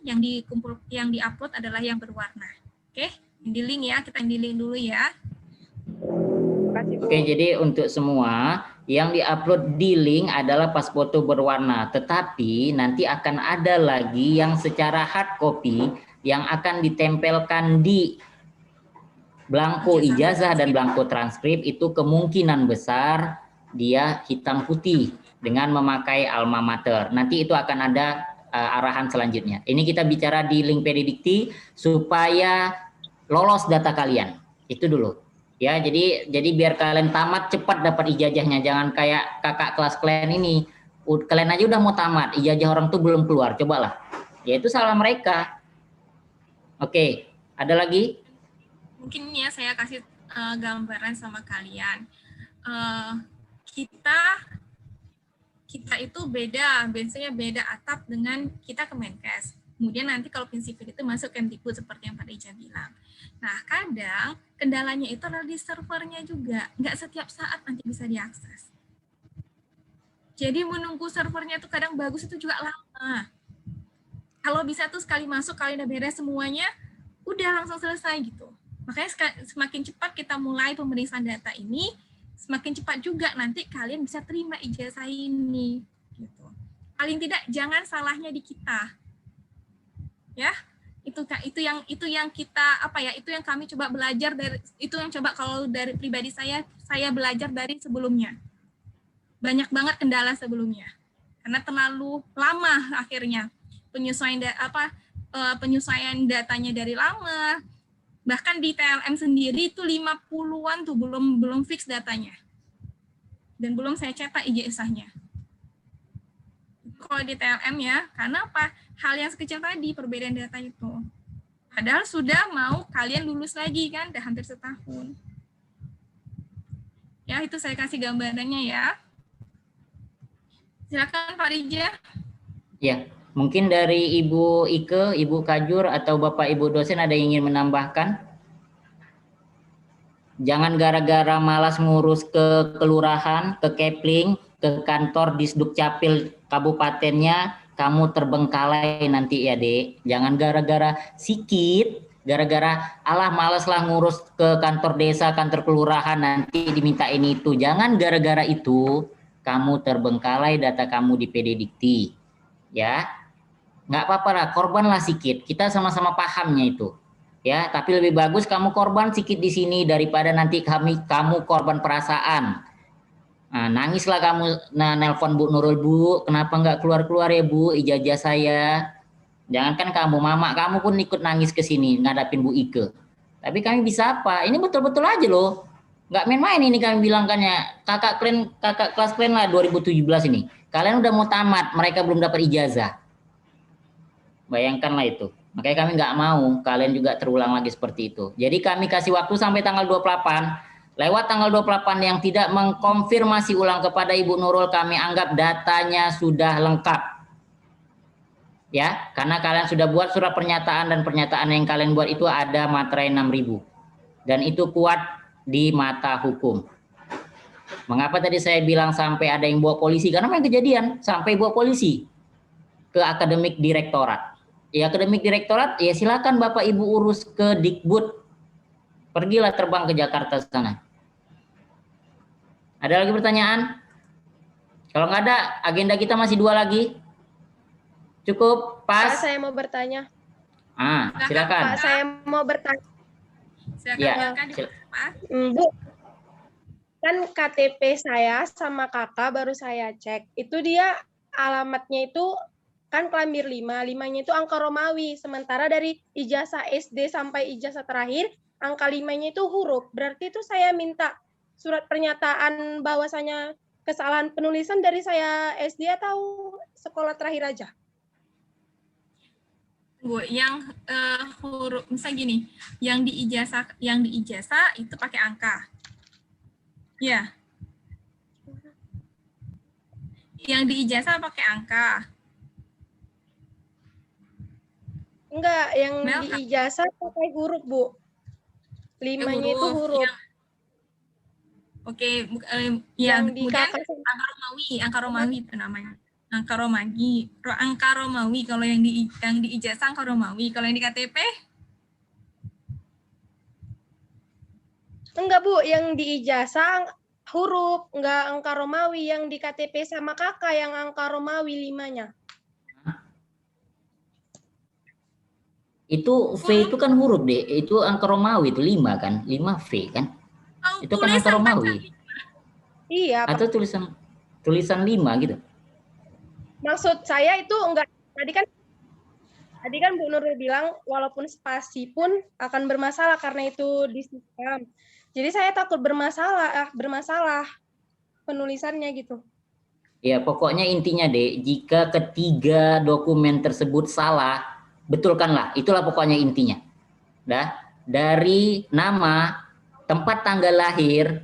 D: yang diupload adalah yang berwarna. Oke, yang di link ya, kita yang di link dulu ya.
A: Oke, jadi untuk semua yang diupload di link adalah pas foto berwarna, tetapi nanti akan ada lagi yang secara hard copy yang akan ditempelkan di belangko ijazah dan belangko transkrip, itu kemungkinan besar dia hitam putih dengan memakai alma mater. Nanti itu akan ada arahan selanjutnya. Ini kita bicara di link PD Dikti supaya lolos data kalian. Itu dulu. Ya, jadi biar kalian tamat cepat dapat ijazahnya, jangan kayak kakak kelas kalian ini. Kalian aja udah mau tamat, ijazah orang tuh belum keluar. Cobalah. Ya itu salah mereka. Oke, ada lagi?
D: Mungkin ya saya kasih gambaran sama kalian. Kita itu biasanya beda atap dengan kita Kemenkes. Kemudian nanti kalau prinsipil itu masuk Kemdikbud seperti yang Pak Ija bilang. Nah, kadang kendalanya itu adalah di servernya juga. Nggak setiap saat nanti bisa diakses. Jadi menunggu servernya itu kadang bagus itu juga lama. Kalau bisa tuh sekali masuk, kali udah beres semuanya, udah langsung selesai gitu. Makanya semakin cepat kita mulai pemeriksaan data ini, semakin cepat juga nanti kalian bisa terima ijazah ini. Gitu. Paling tidak jangan salahnya di kita. Ya, itu yang kita itu yang kami coba belajar dari, itu yang coba kalau dari pribadi saya belajar dari sebelumnya. Banyak banget kendala sebelumnya. Karena terlalu lama akhirnya. Penyesuaian datanya dari lama, bahkan di TLM sendiri itu 50-an tuh belum fix datanya, dan belum saya cetak ijazahnya kalau di TLM ya. Karena apa? Hal yang sekecil tadi, perbedaan data itu, padahal sudah mau kalian lulus lagi kan, udah hampir setahun ya. Itu saya kasih gambarannya ya. Silakan Pak Rija.
A: Ya, Mungkin dari Ibu Ike, Ibu Kajur, atau Bapak Ibu dosen ada yang ingin menambahkan? Jangan gara-gara malas ngurus ke kelurahan, ke Kepling, ke kantor Disduk Capil kabupatennya, kamu terbengkalai nanti ya, Dek. Jangan gara-gara sikit, gara-gara alah malas lah ngurus ke kantor desa, kantor kelurahan, nanti diminta ini itu. Jangan gara-gara itu kamu terbengkalai data kamu di PD Dikti. Ya, nggak apa-apa lah, korbanlah sikit. Kita sama-sama pahamnya itu. Ya, tapi lebih bagus kamu korban sikit di sini daripada nanti kamu korban perasaan. Nah, nangislah kamu, nelpon Bu Nurul, Bu, kenapa nggak keluar-keluar ya Bu, ijazah saya. Jangankan kamu, mama kamu pun ikut nangis ke sini ngadapin Bu Ike. Tapi kami bisa apa? Ini betul-betul aja loh. Nggak main-main ini kami bilangkannya. Kakak kelas kalian lah 2017 ini. Kalian udah mau tamat, mereka belum dapat ijazah. Bayangkanlah itu. Makanya kami nggak mau kalian juga terulang lagi seperti itu. Jadi kami kasih waktu sampai tanggal 28. Lewat tanggal 28 yang tidak mengkonfirmasi ulang kepada Ibu Nurul, kami anggap datanya sudah lengkap. Ya, karena kalian sudah buat surat pernyataan, dan pernyataan yang kalian buat itu ada materai 6.000. Dan itu kuat di mata hukum. Mengapa tadi saya bilang sampai ada yang bawa polisi? Karena memang kejadian sampai bawa polisi ke akademik direktorat. Ya, akademik direktorat, ya silakan Bapak Ibu urus ke Dikbud. Pergilah terbang ke Jakarta sana. Ada lagi pertanyaan? Kalau nggak ada, agenda kita masih 2 lagi. Cukup, pas.
H: Pak, saya mau bertanya.
A: Silakan.
H: Pak, saya mau bertanya.
A: Ya,
H: Bu, kan KTP saya sama kakak baru saya cek. Itu dia alamatnya itu kan Klambir 5, 5-nya itu angka Romawi, sementara dari ijazah SD sampai ijazah terakhir, angka 5-nya itu huruf. Berarti itu saya minta surat pernyataan bahwasanya kesalahan penulisan dari saya SD atau sekolah terakhir aja?
D: Bu, yang huruf, misalnya gini, yang di ijazah itu pakai angka. Ya. Yang di ijazah pakai angka.
H: Enggak, yang di ijazah pakai huruf, Bu. 5-nya itu huruf.
D: Oke,
H: yang di
D: kemudian angka Romawi itu namanya. Angka Romawi. Kalau yang di ijazah angka Romawi, kalau yang di KTP?
H: Enggak, Bu, yang di ijazah huruf, enggak angka Romawi, yang di KTP sama kakak yang angka Romawi 5-nya.
A: Itu V itu kan huruf, deh. Itu angka Romawi itu 5 kan? 5V kan? Itu kan angka Romawi.
H: Iya.
A: Atau tulisan 5 gitu.
H: Maksud saya itu enggak, tadi kan Bu Nurul bilang walaupun spasi pun akan bermasalah karena itu di sistem. Jadi saya takut bermasalah penulisannya gitu.
A: Ya, pokoknya intinya deh, jika ketiga dokumen tersebut salah, betulkanlah. Itulah pokoknya intinya. Dari nama, tempat tanggal lahir,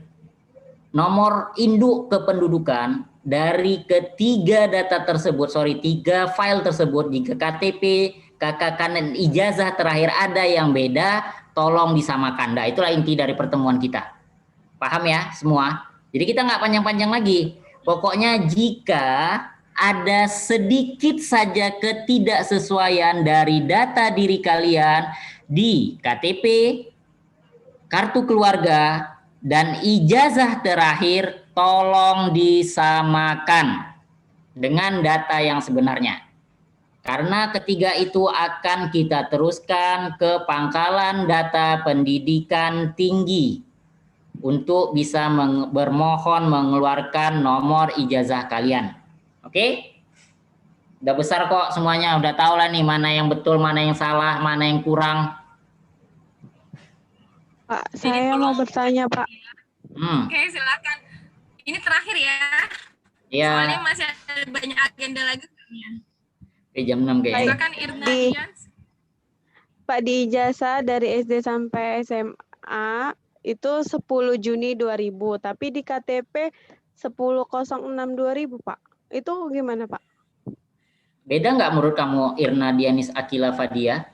A: nomor induk kependudukan, dari ketiga data tersebut, 3 file tersebut, jika KTP, KK dan ijazah terakhir ada yang beda, tolong disamakan. Itulah inti dari pertemuan kita. Paham ya semua? Jadi kita nggak panjang-panjang lagi. Pokoknya jika ada sedikit saja ketidaksesuaian dari data diri kalian di KTP, kartu keluarga, dan ijazah terakhir, tolong disamakan dengan data yang sebenarnya. Karena ketiga itu akan kita teruskan ke pangkalan data pendidikan tinggi untuk bisa bermohon mengeluarkan nomor ijazah kalian. Oke? Udah besar kok semuanya, udah tahu lah nih mana yang betul, mana yang salah, mana yang kurang.
I: Pak, saya mau bertanya, Pak.
D: Oke, silakan. Ini terakhir ya.
A: Iya.
D: Soalnya masih ada banyak agenda lagi.
A: Jam 6 kayaknya.
D: Silakan Irna.
I: Pak, di ijazah dari SD sampai SMA itu 10 Juni 2000, tapi di KTP 10.06.2000, Pak. Itu gimana, Pak?
A: Beda nggak menurut kamu Irna Dianis Akila Fadia?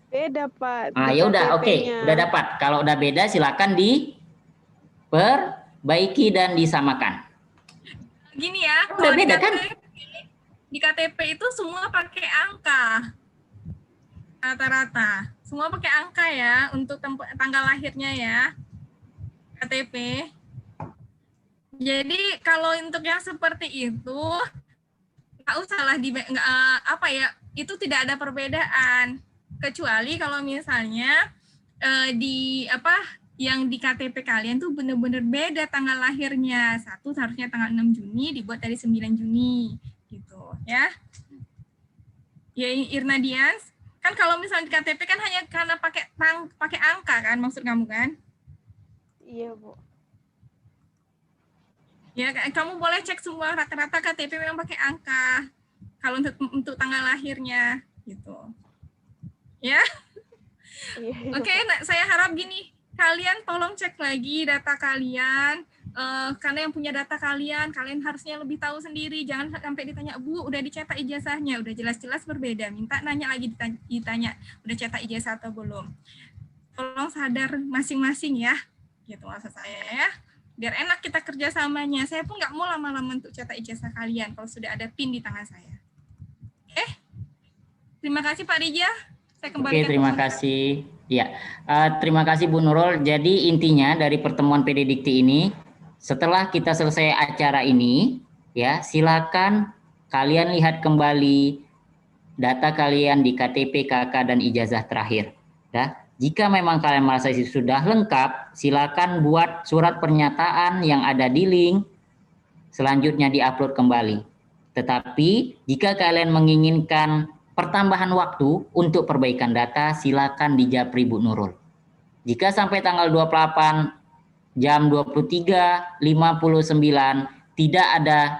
I: Beda, Pak.
A: Ah,
I: Di
A: ya udah, oke,
I: KTP-nya.
A: udah dapat. Kalau udah beda silakan diperbaiki dan disamakan.
D: Gini ya,
A: Udah
D: kalau
A: beda kan?
D: di KTP itu semua pakai angka. Rata-rata. Semua pakai angka ya untuk tanggal lahirnya ya. KTP. Jadi kalau untuk yang seperti itu nggak usahlah apa ya, itu tidak ada perbedaan, kecuali kalau misalnya di apa yang di KTP kalian tuh bener-bener beda tanggal lahirnya. Satu harusnya tanggal 6 Juni dibuat dari 9 Juni gitu ya. Ya Irna Dians, kan kalau misalnya di KTP kan hanya karena pakai angka kan maksud kamu kan?
I: Iya, Bu.
D: Ya, kamu boleh cek semua rata-rata KTP memang pakai angka. Kalau untuk tanggal lahirnya, gitu. Ya.
I: Iya.
D: Oke, nah, saya harap gini, kalian tolong cek lagi data kalian. Karena yang punya data kalian harusnya lebih tahu sendiri. Jangan sampai ditanya, Bu, udah dicetak ijazahnya, udah jelas-jelas berbeda. Minta nanya lagi ditanya, udah cetak ijazah atau belum. Tolong sadar masing-masing ya, gitu maksud saya ya. Biar enak kita kerjasamanya. Saya pun nggak mau lama-lama untuk cetak ijazah kalian kalau sudah ada PIN di tangan saya. Oke? Terima kasih Pak Rija. Saya kembalikan.
A: Oke, terima kasih. Ya, terima kasih Bu Nurul. Jadi intinya dari pertemuan PD Dikti ini, setelah kita selesai acara ini, ya silakan kalian lihat kembali data kalian di KTP, KK, dan ijazah terakhir. Ya. Jika memang kalian merasa sudah lengkap, silakan buat surat pernyataan yang ada di link, selanjutnya diupload kembali. Tetapi jika kalian menginginkan pertambahan waktu untuk perbaikan data, silakan di Japri Bu Nurul. Jika sampai tanggal 28 jam 23.59 tidak ada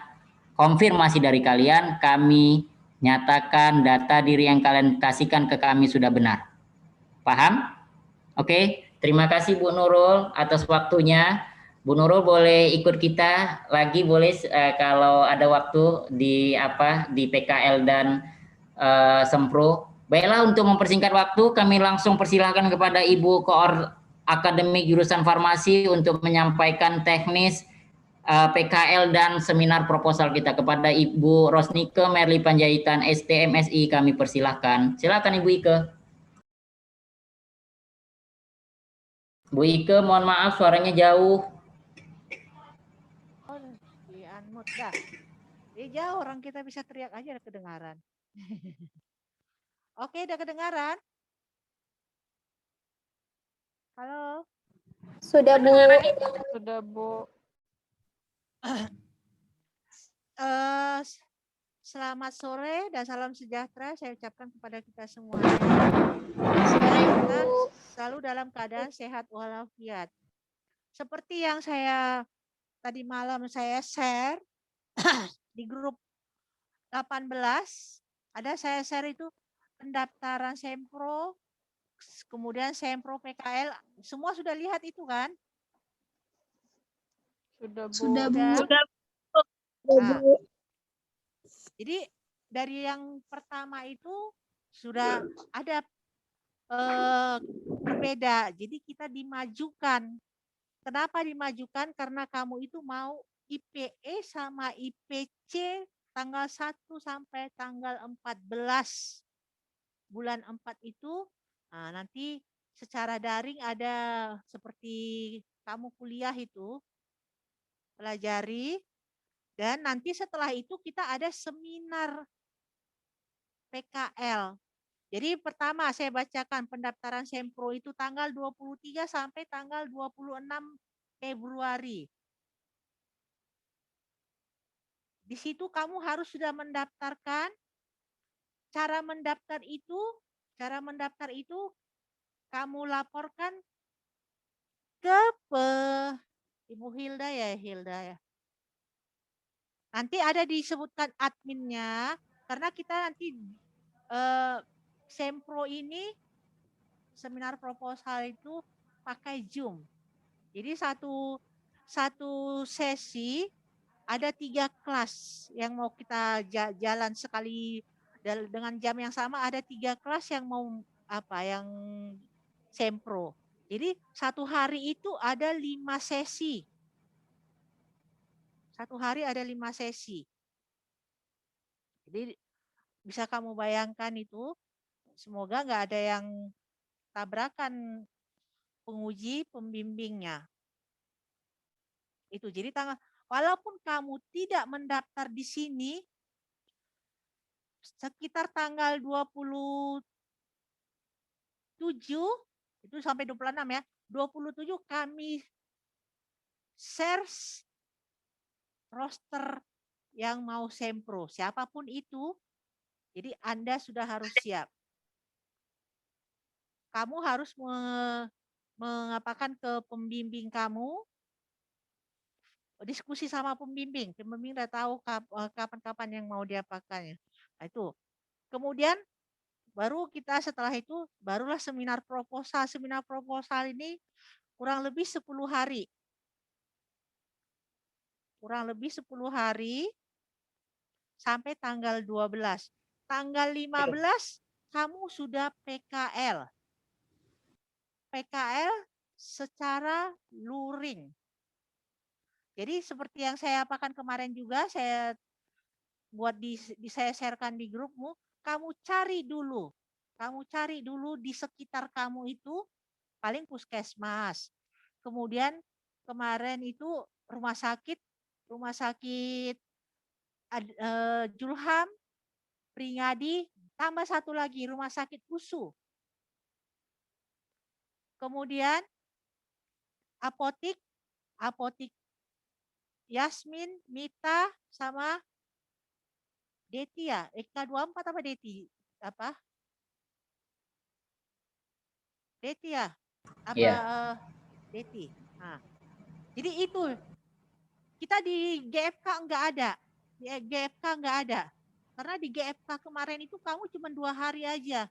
A: konfirmasi dari kalian, kami nyatakan data diri yang kalian kasihkan ke kami sudah benar. Paham? Oke, terima kasih Bu Nurul atas waktunya. Bu Nurul boleh ikut kita lagi, boleh kalau ada waktu di PKL dan Sempro. Baiklah, untuk mempersingkat waktu, kami langsung persilahkan kepada Ibu Koor Akademik Jurusan Farmasi untuk menyampaikan teknis PKL dan seminar proposal kita. Kepada Ibu Rosnike Merli Panjaitan STMSI kami persilahkan. Silakan Ibu Ike. Bu Ike, mohon maaf suaranya jauh.
J: Oh, di unmute dah. Jauh, orang kita bisa teriak aja udah kedengaran. Oke, udah kedengaran? Halo?
H: Sudah, Bu.
I: Sudah, Bu.
J: Selamat sore dan salam sejahtera saya ucapkan kepada kita semua. Kita selalu dalam keadaan sehat walafiat. Seperti yang saya tadi malam saya share di grup 18, ada saya share itu pendaftaran Sempro, kemudian Sempro PKL, semua sudah lihat itu kan?
I: Sudah, Bu.
E: Sudah, Bu.
J: Nah, jadi dari yang pertama itu sudah ada berbeda. Jadi kita dimajukan. Kenapa dimajukan? Karena kamu itu mau IPE sama IPC tanggal 1 sampai tanggal 14 bulan 4 itu. Nah, nanti secara daring ada seperti kamu kuliah itu pelajari. Dan nanti setelah itu kita ada seminar PKL. Jadi pertama saya bacakan pendaftaran Sempro itu tanggal 23 sampai tanggal 26 Februari. Di situ kamu harus sudah mendaftarkan. Cara mendaftar itu kamu laporkan ke Ibu Hilda ya. Nanti ada disebutkan adminnya, karena kita nanti Sempro ini seminar proposal itu pakai Zoom. Jadi satu sesi ada 3 kelas yang mau kita jalan sekali dengan jam yang sama, ada 3 kelas yang mau yang sempro. Jadi 1 hari itu ada 5 sesi. 1 hari ada 5 sesi. Jadi bisa kamu bayangkan itu, semoga nggak ada yang tabrakan penguji pembimbingnya. Itu jadi walaupun kamu tidak mendaftar di sini, sekitar tanggal 27 itu sampai 26 ya. 27 kami share roster yang mau sempro. Siapapun itu, jadi Anda sudah harus siap. Kamu harus mengapakan ke pembimbing kamu, diskusi sama pembimbing. Pembimbing udah tahu kapan-kapan yang mau diapakannya. Nah, itu. Kemudian baru kita setelah itu barulah seminar proposal. Seminar proposal ini kurang lebih 10 hari. Kurang lebih 10 hari sampai tanggal 12. Tanggal 15 kamu sudah PKL. PKL secara luring. Jadi seperti yang saya apakan kemarin juga, saya buat saya sharekan di grupmu, kamu cari dulu di sekitar kamu itu paling puskesmas. Kemudian kemarin itu rumah sakit Julham, Pringadi, tambah satu lagi rumah sakit USU. Kemudian apotik Yasmin, Mita, sama Deti ya, K24 apa Deti? Apa? Deti ya? Apa Deti? Nah, jadi itu kita di GFK enggak ada. Di GFK enggak ada. Karena di GFK kemarin itu kamu cuma 2 hari aja.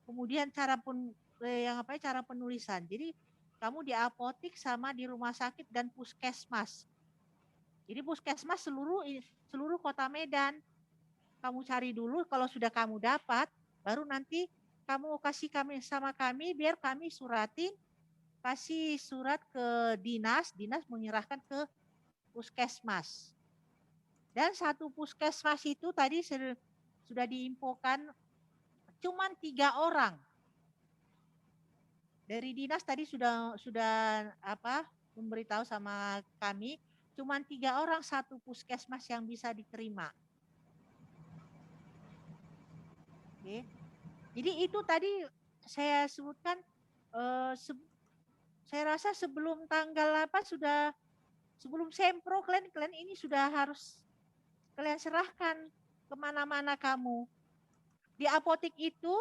J: Kemudian cara penulisan. Jadi kamu di apotik sama di rumah sakit dan puskesmas. Jadi puskesmas seluruh kota Medan. Kamu cari dulu, kalau sudah kamu dapat, baru nanti kamu kasih sama kami, biar kami kasih surat ke dinas menyerahkan ke puskesmas. Dan satu puskesmas itu tadi sudah diinfokan cuman 3 orang. Dari dinas tadi sudah memberitahu sama kami, cuman 3 orang satu puskesmas yang bisa diterima. Oke. Jadi itu tadi saya sebutkan, saya rasa sebelum tanggal sebelum sempro kalian ini sudah harus kalian serahkan kemana-mana kamu. Di apotik itu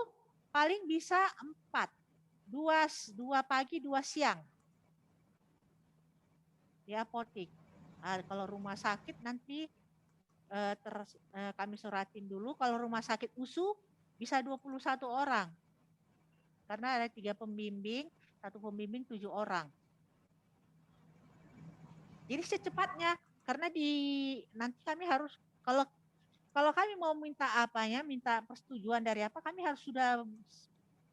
J: paling bisa 4. 2 pagi, 2 siang. Di apotik. Nah, kalau rumah sakit nanti kami suratin dulu. Kalau rumah sakit USU bisa 21 orang. Karena ada 3 pembimbing, 1 pembimbing 7 orang. Jadi secepatnya, karena nanti kami harus, kalau kami mau minta persetujuan dari kami harus sudah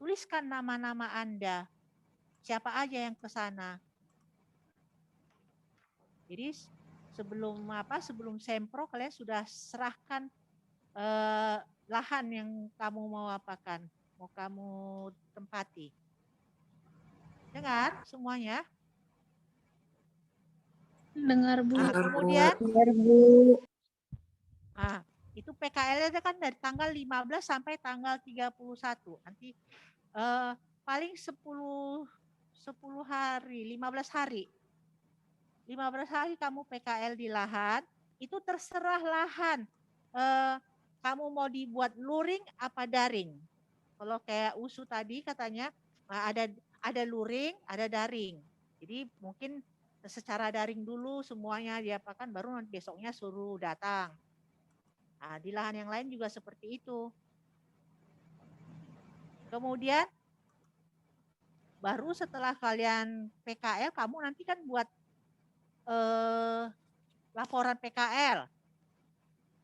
J: tuliskan nama-nama Anda. Siapa aja yang ke sana. Jadi sebelum sempro kalian sudah serahkan lahan yang kamu mau mau kamu tempati. Dengar semuanya?
E: Dengar, Bu.
J: Kemudian
C: Dengar, Bu.
J: Itu PKL-nya kan dari tanggal 15 sampai tanggal 31. Nanti paling 10 hari, 15 hari. 15 hari kamu PKL di lahan, itu terserah lahan. Kamu mau dibuat luring apa daring. Kalau kayak USU tadi katanya ada luring, ada daring. Jadi mungkin secara daring dulu semuanya diapakan, baru nanti besoknya suruh datang. Nah, di lahan yang lain juga seperti itu. Kemudian baru setelah kalian PKL, kamu nanti kan buat laporan PKL.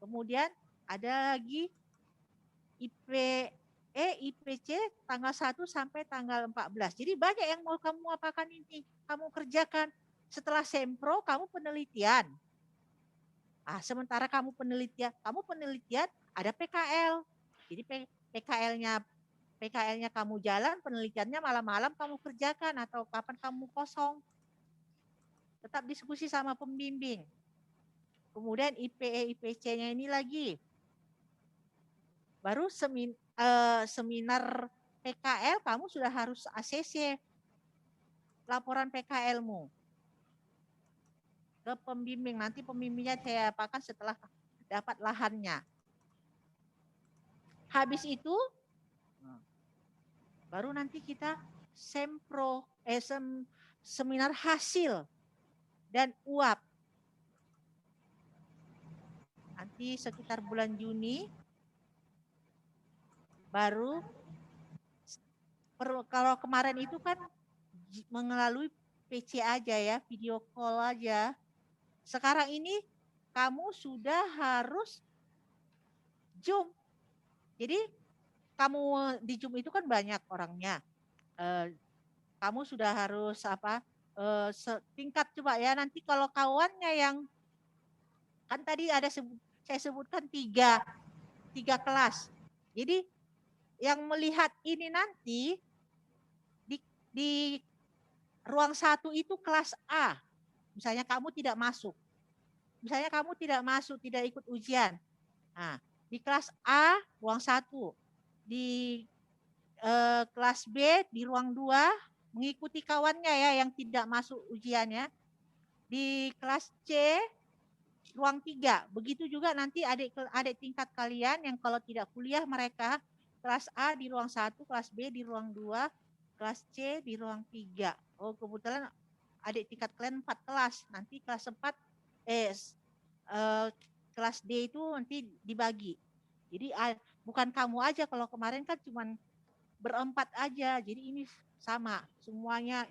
J: Kemudian ada lagi IPE, IPC tanggal 1 sampai tanggal 14. Jadi banyak yang mau kamu apakan ini, kamu kerjakan. Setelah sempro, kamu penelitian. Sementara kamu penelitian ada PKL. Jadi PKL-nya kamu jalan, penelitiannya malam-malam kamu kerjakan atau kapan kamu kosong. Tetap diskusi sama pembimbing. Kemudian IPE, IPC-nya ini lagi. Baru seminar PKL kamu sudah harus ACC laporan PKL-mu ke pembimbing. Nanti pembimbingnya saya apakan setelah dapat lahannya. Habis itu baru nanti kita seminar hasil dan uap. Nanti sekitar bulan Juni baru, kalau kemarin itu kan melalui PC aja ya, video call aja. Sekarang ini kamu sudah harus Zoom. Jadi kamu di Zoom itu kan banyak orangnya. Kamu sudah harus tingkat coba ya, nanti kalau kawannya yang kan tadi ada saya sebutkan tiga kelas. Jadi yang melihat ini nanti di ruang 1 itu kelas A. Misalnya kamu tidak masuk. Tidak ikut ujian. Nah, di kelas A ruang 1, di kelas B di ruang 2 mengikuti kawannya ya yang tidak masuk ujiannya. Di kelas C ruang 3. Begitu juga nanti adik tingkat kalian yang kalau tidak kuliah mereka kelas A di ruang 1, kelas B di ruang 2, kelas C di ruang 3. Oh, kebetulan adik tingkat kalian 4 kelas. Nanti kelas 4 kelas D itu nanti dibagi. Jadi bukan kamu aja, kalau kemarin kan cuma berempat aja. Jadi ini sama, semuanya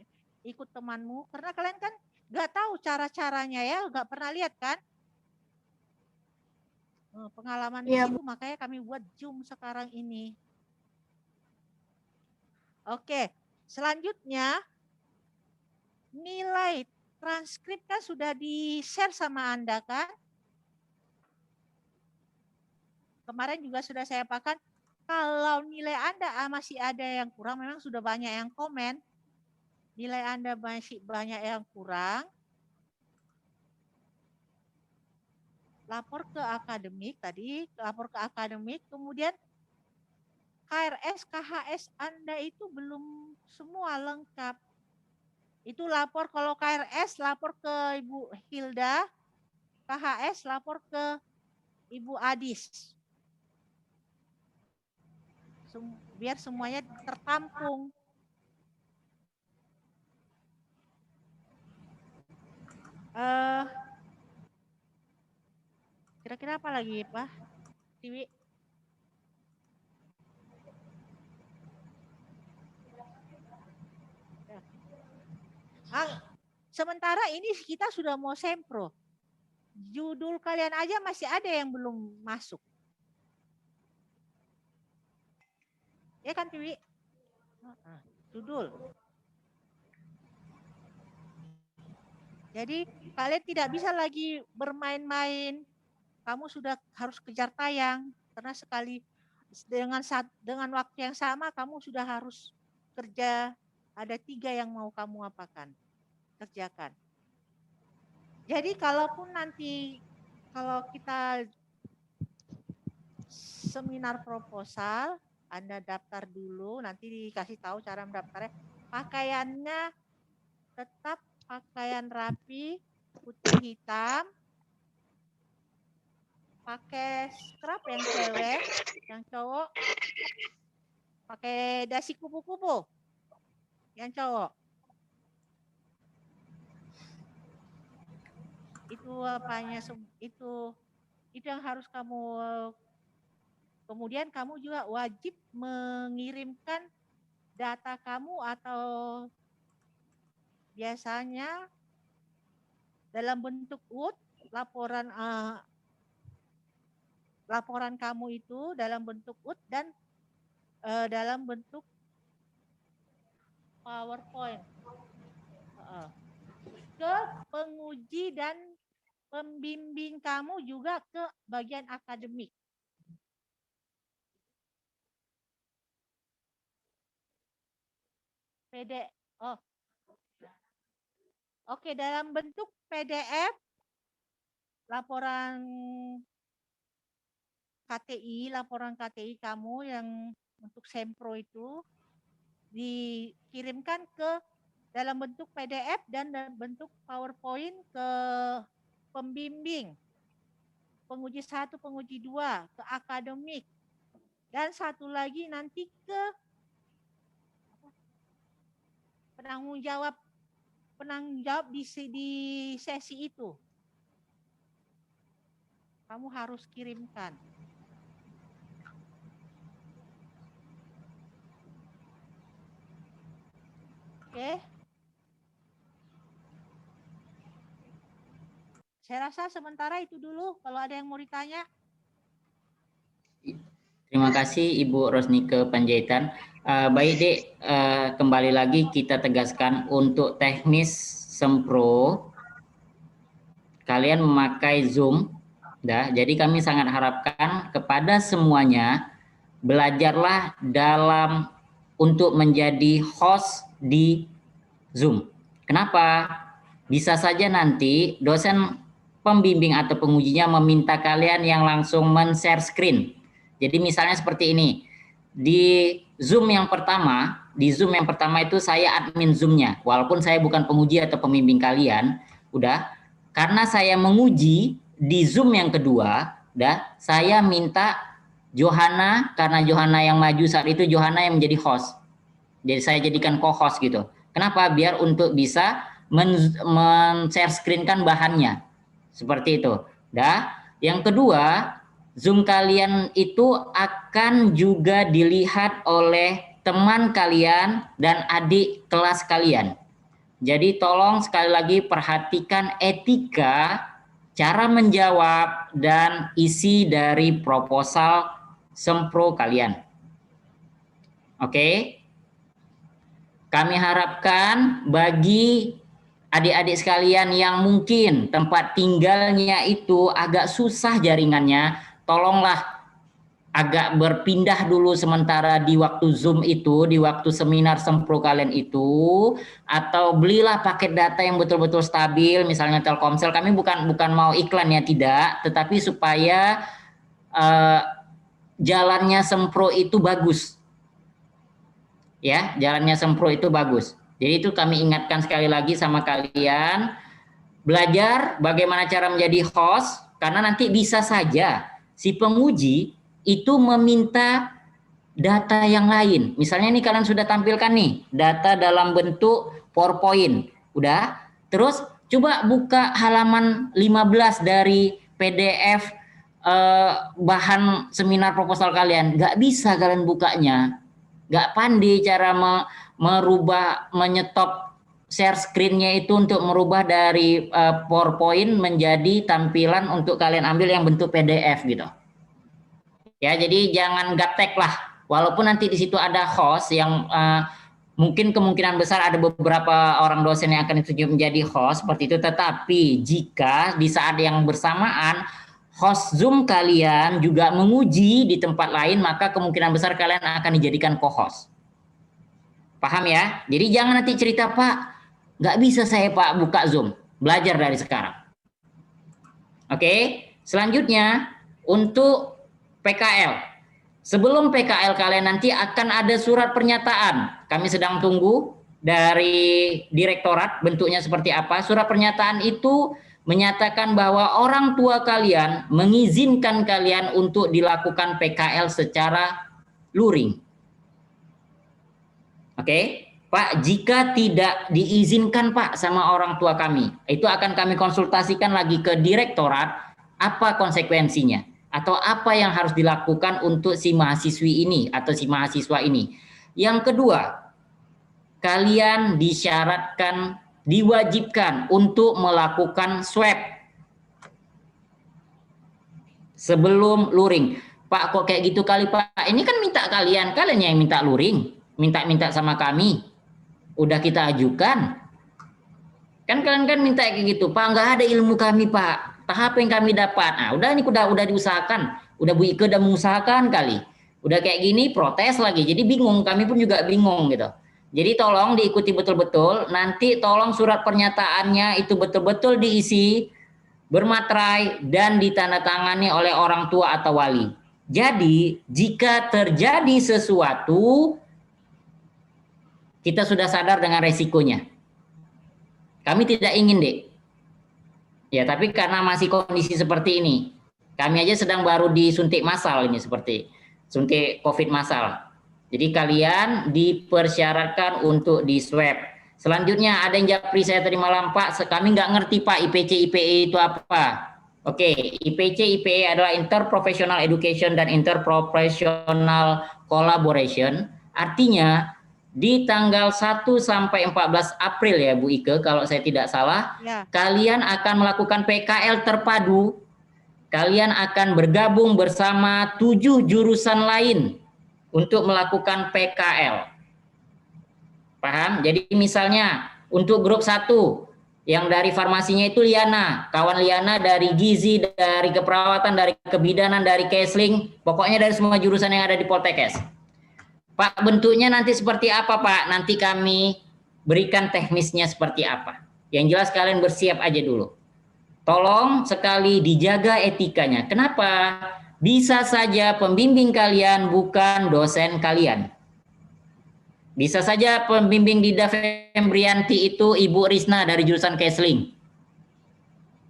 J: ikut temanmu karena kalian kan nggak tahu cara-caranya ya, nggak pernah lihat kan? Pengalaman di situ, makanya kami buat Zoom sekarang ini. Oke, selanjutnya nilai transkrip kan sudah di-share sama Anda kan? Kemarin juga sudah saya apakan, kalau nilai Anda masih ada yang kurang, memang sudah banyak yang komen, nilai Anda masih banyak yang kurang, lapor ke akademik tadi, kemudian KRS, KHS Anda itu belum semua lengkap. Itu lapor, kalau KRS lapor ke Ibu Hilda, KHS lapor ke Ibu Adis. Biar semuanya tertampung. Kira-kira apa lagi, Pak Tiwi? Sementara ini kita sudah mau sempro. Judul kalian aja masih ada yang belum masuk. Ya kan, Tiwi? Judul. Jadi kalian tidak bisa lagi bermain-main. Kamu sudah harus kejar tayang karena sekali dengan waktu yang sama kamu sudah harus kerja. Ada 3 yang mau kamu apakan, kerjakan. Jadi kalaupun nanti kalau kita seminar proposal, Anda daftar dulu, nanti dikasih tahu cara mendaftarnya. Pakaiannya tetap pakaian rapi, putih hitam, pakai scrub yang cewek, yang cowok pakai dasi kupu-kupu, yang cowok. Itu apanya, itu yang harus kamu. Kemudian kamu juga wajib mengirimkan data kamu atau biasanya dalam bentuk Word laporan kamu itu dalam bentuk UT dan dalam bentuk PowerPoint ke penguji dan pembimbing kamu juga ke bagian akademik. Oke, dalam bentuk PDF laporan KTI kamu yang untuk Sempro itu dikirimkan ke dalam bentuk PDF dan dalam bentuk PowerPoint ke pembimbing, penguji 1, penguji 2, ke akademik, dan satu lagi nanti ke penanggung jawab di sesi itu. Kamu harus kirimkan. Oke. Saya rasa sementara itu dulu. Kalau ada yang mau ditanya.
A: Terima kasih Ibu Rosnike Panjaitan. Baik Dek, kembali lagi kita tegaskan untuk teknis Sempro, kalian memakai Zoom. Jadi kami sangat harapkan kepada semuanya, belajarlah untuk menjadi host di Zoom. Kenapa? Bisa saja nanti dosen pembimbing atau pengujinya meminta kalian yang langsung men-share screen. Jadi misalnya seperti ini, di Zoom yang pertama itu saya admin Zoom-nya, walaupun saya bukan penguji atau pembimbing kalian, karena saya menguji di Zoom yang kedua, saya minta Johanna, karena Johanna yang maju saat itu, Johanna yang menjadi host. Jadi saya jadikan co-host gitu. Kenapa? Biar untuk bisa men-share screen-kan bahannya. Seperti itu. Yang kedua, Zoom kalian itu akan juga dilihat oleh teman kalian dan adik kelas kalian. Jadi tolong sekali lagi perhatikan etika, cara menjawab, dan isi dari proposal Sempro kalian. Oke? Kami harapkan bagi adik-adik sekalian yang mungkin tempat tinggalnya itu agak susah jaringannya, tolonglah agak berpindah dulu sementara di waktu Zoom itu, di waktu seminar Sempro kalian itu, atau belilah paket data yang betul-betul stabil, misalnya Telkomsel. Kami bukan mau iklan ya, tidak, tetapi supaya jalannya Sempro itu bagus. Ya, jalannya Sempro itu bagus. Jadi itu kami ingatkan sekali lagi sama kalian, belajar bagaimana cara menjadi host, karena nanti bisa saja si penguji itu meminta data yang lain. Misalnya nih kalian sudah tampilkan nih, data dalam bentuk PowerPoint. Terus coba buka halaman 15 dari PDF bahan seminar proposal kalian. Nggak bisa kalian bukanya. Nggak pandai cara menyetop share screen-nya itu untuk merubah dari PowerPoint menjadi tampilan untuk kalian ambil yang bentuk PDF gitu. Ya, jadi jangan gaptek lah. Walaupun nanti di situ ada host yang mungkin kemungkinan besar ada beberapa orang dosen yang akan ditunjuk menjadi host seperti itu, tetapi jika di saat yang bersamaan host Zoom kalian juga menguji di tempat lain, maka kemungkinan besar kalian akan dijadikan co-host. Paham ya? Jadi jangan nanti cerita, Pak, nggak bisa saya Pak buka Zoom. Belajar dari sekarang. Oke, selanjutnya untuk PKL. Sebelum PKL kalian nanti akan ada surat pernyataan. Kami sedang tunggu dari direktorat bentuknya seperti apa. Surat pernyataan itu menyatakan bahwa orang tua kalian mengizinkan kalian untuk dilakukan PKL secara luring. Oke, Pak, jika tidak diizinkan Pak sama orang tua kami, itu akan kami konsultasikan lagi ke direktorat apa konsekuensinya atau apa yang harus dilakukan untuk si mahasiswi ini atau si mahasiswa ini. Yang kedua, kalian disyaratkan, diwajibkan untuk melakukan swab. sebelum luring. Pak, kok kayak gitu kali Pak? Ini kan minta kalian yang minta luring, minta sama kami. Udah kita ajukan. Kan kalian kan minta kayak gitu, Pak, nggak ada ilmu kami Pak. Tahap yang kami dapat. Nah, udah ini udah diusahakan. Udah Bu Ike udah mengusahakan kali. Udah kayak gini protes lagi. Jadi bingung, kami pun juga bingung gitu. Jadi tolong diikuti betul-betul. Nanti tolong surat pernyataannya itu betul-betul diisi, bermaterai dan ditandatangani oleh orang tua atau wali. Jadi jika terjadi sesuatu, kita sudah sadar dengan resikonya. Kami tidak ingin, Dek. Ya, tapi karena masih kondisi seperti ini, kami aja sedang baru disuntik massal ini, seperti suntik COVID massal. Jadi kalian dipersyaratkan untuk di swab. Selanjutnya ada yang japri saya tadi malam, Pak, kami nggak ngerti Pak IPC IPE itu apa. Oke, IPC IPE adalah Interprofessional Education dan Interprofessional Collaboration. Artinya di tanggal 1 sampai 14 April ya Bu Ike, kalau saya tidak salah, kalian akan melakukan PKL terpadu. Kalian akan bergabung bersama 7 jurusan lain untuk melakukan PKL. Paham? Jadi misalnya untuk grup 1 yang dari farmasinya itu Liana, kawan Liana dari gizi, dari keperawatan, dari kebidanan, dari counseling, pokoknya dari semua jurusan yang ada di Poltekkes. Pak, bentuknya nanti seperti apa Pak? Nanti kami berikan teknisnya seperti apa. Yang jelas kalian bersiap aja dulu. Tolong sekali dijaga etikanya. Kenapa? Bisa saja pembimbing kalian bukan dosen kalian. Bisa saja pembimbing Dida Fembrianti itu Ibu Risna dari jurusan counseling.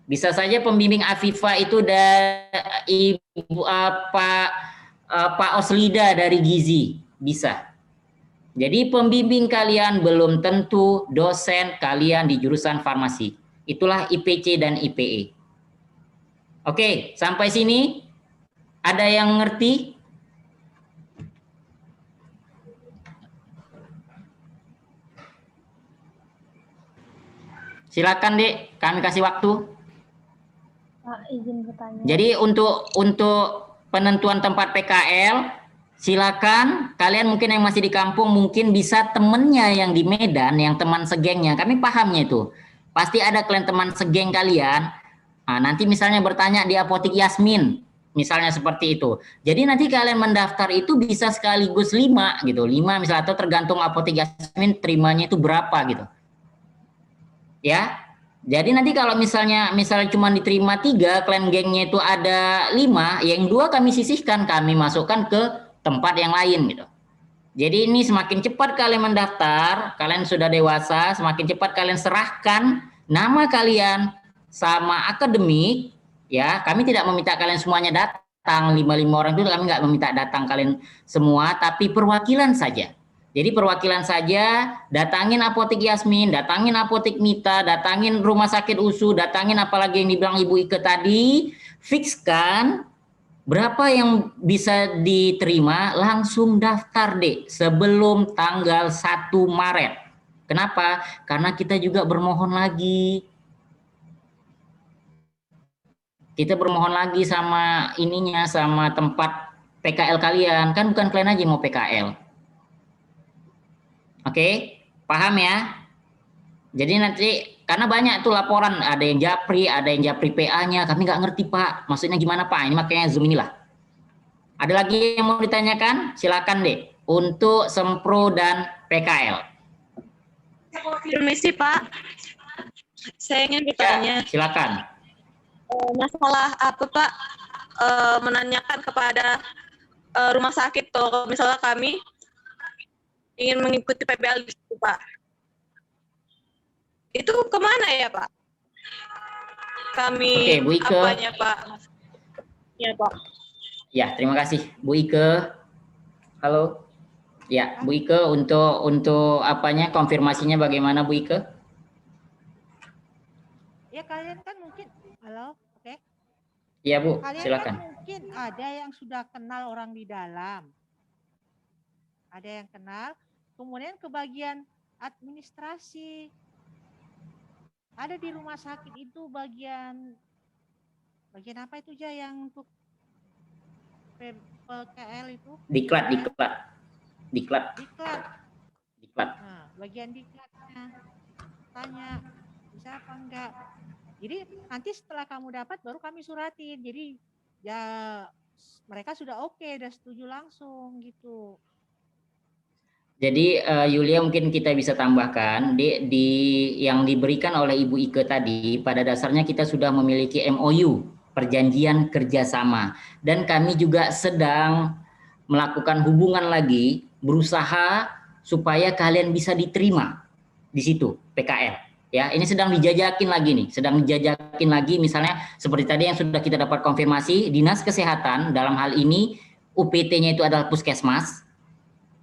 A: Bisa saja pembimbing Afifa itu dari Pak Oslida dari gizi. Bisa. Jadi pembimbing kalian belum tentu dosen kalian di jurusan farmasi. Itulah IPC dan IPE. Oke, sampai sini ada yang ngerti? Silakan Dek, kami kasih waktu.
E: Pak, izin bertanya.
A: Jadi untuk penentuan tempat PKL, silakan kalian mungkin yang masih di kampung mungkin bisa temennya yang di Medan, yang teman segengnya. Kami pahamnya itu. Pasti ada kalian teman segeng kalian. Nah, nanti misalnya bertanya di Apotik Yasmin, misalnya seperti itu. Jadi nanti kalian mendaftar itu bisa sekaligus 5 gitu. 5 misalnya, atau tergantung Apotik Yasmin terimanya itu berapa gitu. Ya. Jadi nanti kalau misalnya cuma diterima 3, kalian gengnya itu ada 5, yang 2 kami sisihkan, kami masukkan ke tempat yang lain gitu. Jadi ini semakin cepat kalian mendaftar, kalian sudah dewasa, semakin cepat kalian serahkan nama kalian sama akademik, ya. Kami tidak meminta kalian semuanya datang, 5 orang itu kami nggak meminta datang kalian semua, tapi perwakilan saja. Jadi perwakilan saja, datangin Apotik Yasmin, datangin Apotik Mita, datangin Rumah Sakit USU, datangin apalagi yang dibilang Ibu Ike tadi, fixkan berapa yang bisa diterima, langsung daftar deh sebelum tanggal 1 Maret. Kenapa? Karena kita juga bermohon lagi. Kita bermohon lagi sama ininya, sama tempat PKL kalian. Kan bukan kalian aja mau PKL. Oke, paham ya? Jadi nanti, karena banyak tuh laporan, ada yang japri PA-nya, kami nggak ngerti Pak, maksudnya gimana Pak, ini makanya Zoom inilah. Ada lagi yang mau ditanyakan? Silakan deh, untuk Sempro dan PKL.
K: Permisi Pak, saya ingin bertanya.
A: Ya, silakan.
K: Masalah apa Pak, menanyakan kepada rumah sakit, kalau misalnya kami ingin mengikuti PBL di situ Pak. Itu kemana ya Pak? Kami
A: Bu Ike.
K: apanya Pak? Ya Pak.
A: Ya, terima kasih Bu Ike. Halo. Ya, Bu Ike, untuk apanya, konfirmasinya bagaimana Bu Ike?
J: Ya kalian kan mungkin, halo, oke?
A: Iya Bu,
J: Kalian
A: silakan.
J: kan mungkin ada yang sudah kenal orang di dalam. Ada yang kenal, kemudian ke bagian administrasi. Ada di rumah sakit itu bagian apa itu aja yang untuk PKL itu?
A: Diklat.
J: Diklat.
A: Diklat.
J: Nah, bagian diklatnya tanya bisa apa enggak. Jadi nanti setelah kamu dapat baru kami suratin. Jadi ya mereka sudah oke, udah setuju langsung gitu.
A: Jadi Yulia mungkin kita bisa tambahkan yang diberikan oleh Ibu Ike tadi, pada dasarnya kita sudah memiliki MOU, perjanjian kerjasama, dan kami juga sedang melakukan hubungan lagi, berusaha supaya kalian bisa diterima di situ PKL. Ya, ini sedang dijajakin lagi, misalnya seperti tadi yang sudah kita dapat konfirmasi, Dinas Kesehatan dalam hal ini UPT-nya itu adalah puskesmas,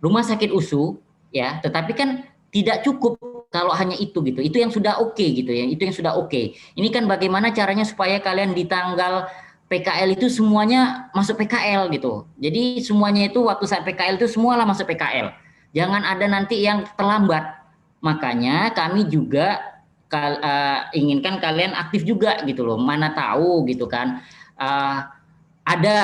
A: rumah sakit USU, ya, tetapi kan tidak cukup kalau hanya itu gitu. Itu yang sudah oke gitu ya. Itu yang sudah oke. Ini kan bagaimana caranya supaya kalian di tanggal PKL itu semuanya masuk PKL gitu. Jadi semuanya itu waktu saat PKL itu semualah masuk PKL. Jangan ada nanti yang terlambat. Makanya kami juga inginkan kalian aktif juga gitu loh. Mana tahu gitu kan. Ada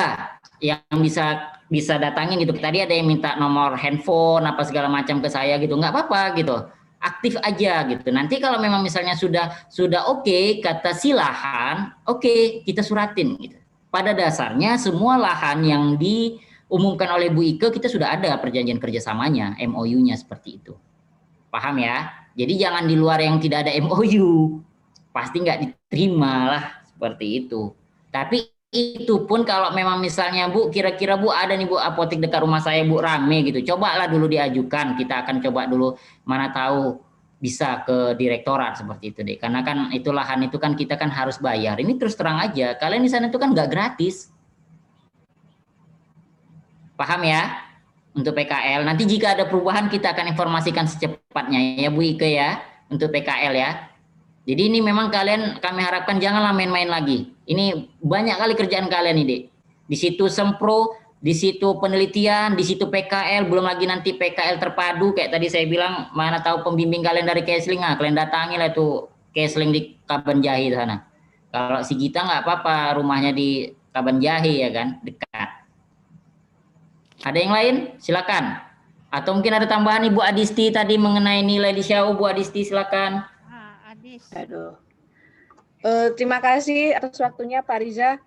A: yang bisa datangin gitu. Tadi ada yang minta nomor handphone apa segala macam ke saya gitu. Nggak apa-apa gitu. Aktif aja gitu. Nanti kalau memang misalnya sudah oke, kata silahan, oke, kita suratin gitu. Pada dasarnya semua lahan yang diumumkan oleh Bu Ike kita sudah ada perjanjian kerjasamanya, MOU-nya seperti itu. Paham ya? Jadi jangan di luar yang tidak ada MOU. Pasti nggak diterima lah seperti itu. Tapi itu pun kalau memang misalnya Bu, kira-kira Bu ada nih Bu apotek dekat rumah saya Bu rame gitu, cobalah dulu diajukan, kita akan coba dulu, mana tahu bisa ke direktorat seperti itu deh, karena kan itu lahan itu kan kita kan harus bayar. Ini terus terang aja, kalian di sana itu kan nggak gratis, paham ya? Untuk PKL, nanti jika ada perubahan kita akan informasikan secepatnya ya Bu Ike ya, untuk PKL ya. Jadi ini memang kami harapkan janganlah main-main lagi. Ini banyak kali kerjaan kalian ini. Di situ sempro, di situ penelitian, di situ PKL, belum lagi nanti PKL terpadu kayak tadi saya bilang, mana tahu pembimbing kalian dari Kesling, kalian datangi lah itu Kesling di Kabanjahi sana. Kalau si Gita nggak apa-apa, rumahnya di Kabanjahi ya kan, dekat. Ada yang lain? Silakan. Atau mungkin ada tambahan Ibu Adisti tadi mengenai nilai di Syau, Bu Adisti silakan.
K: Aduh. Terima kasih atas waktunya Pak Riza.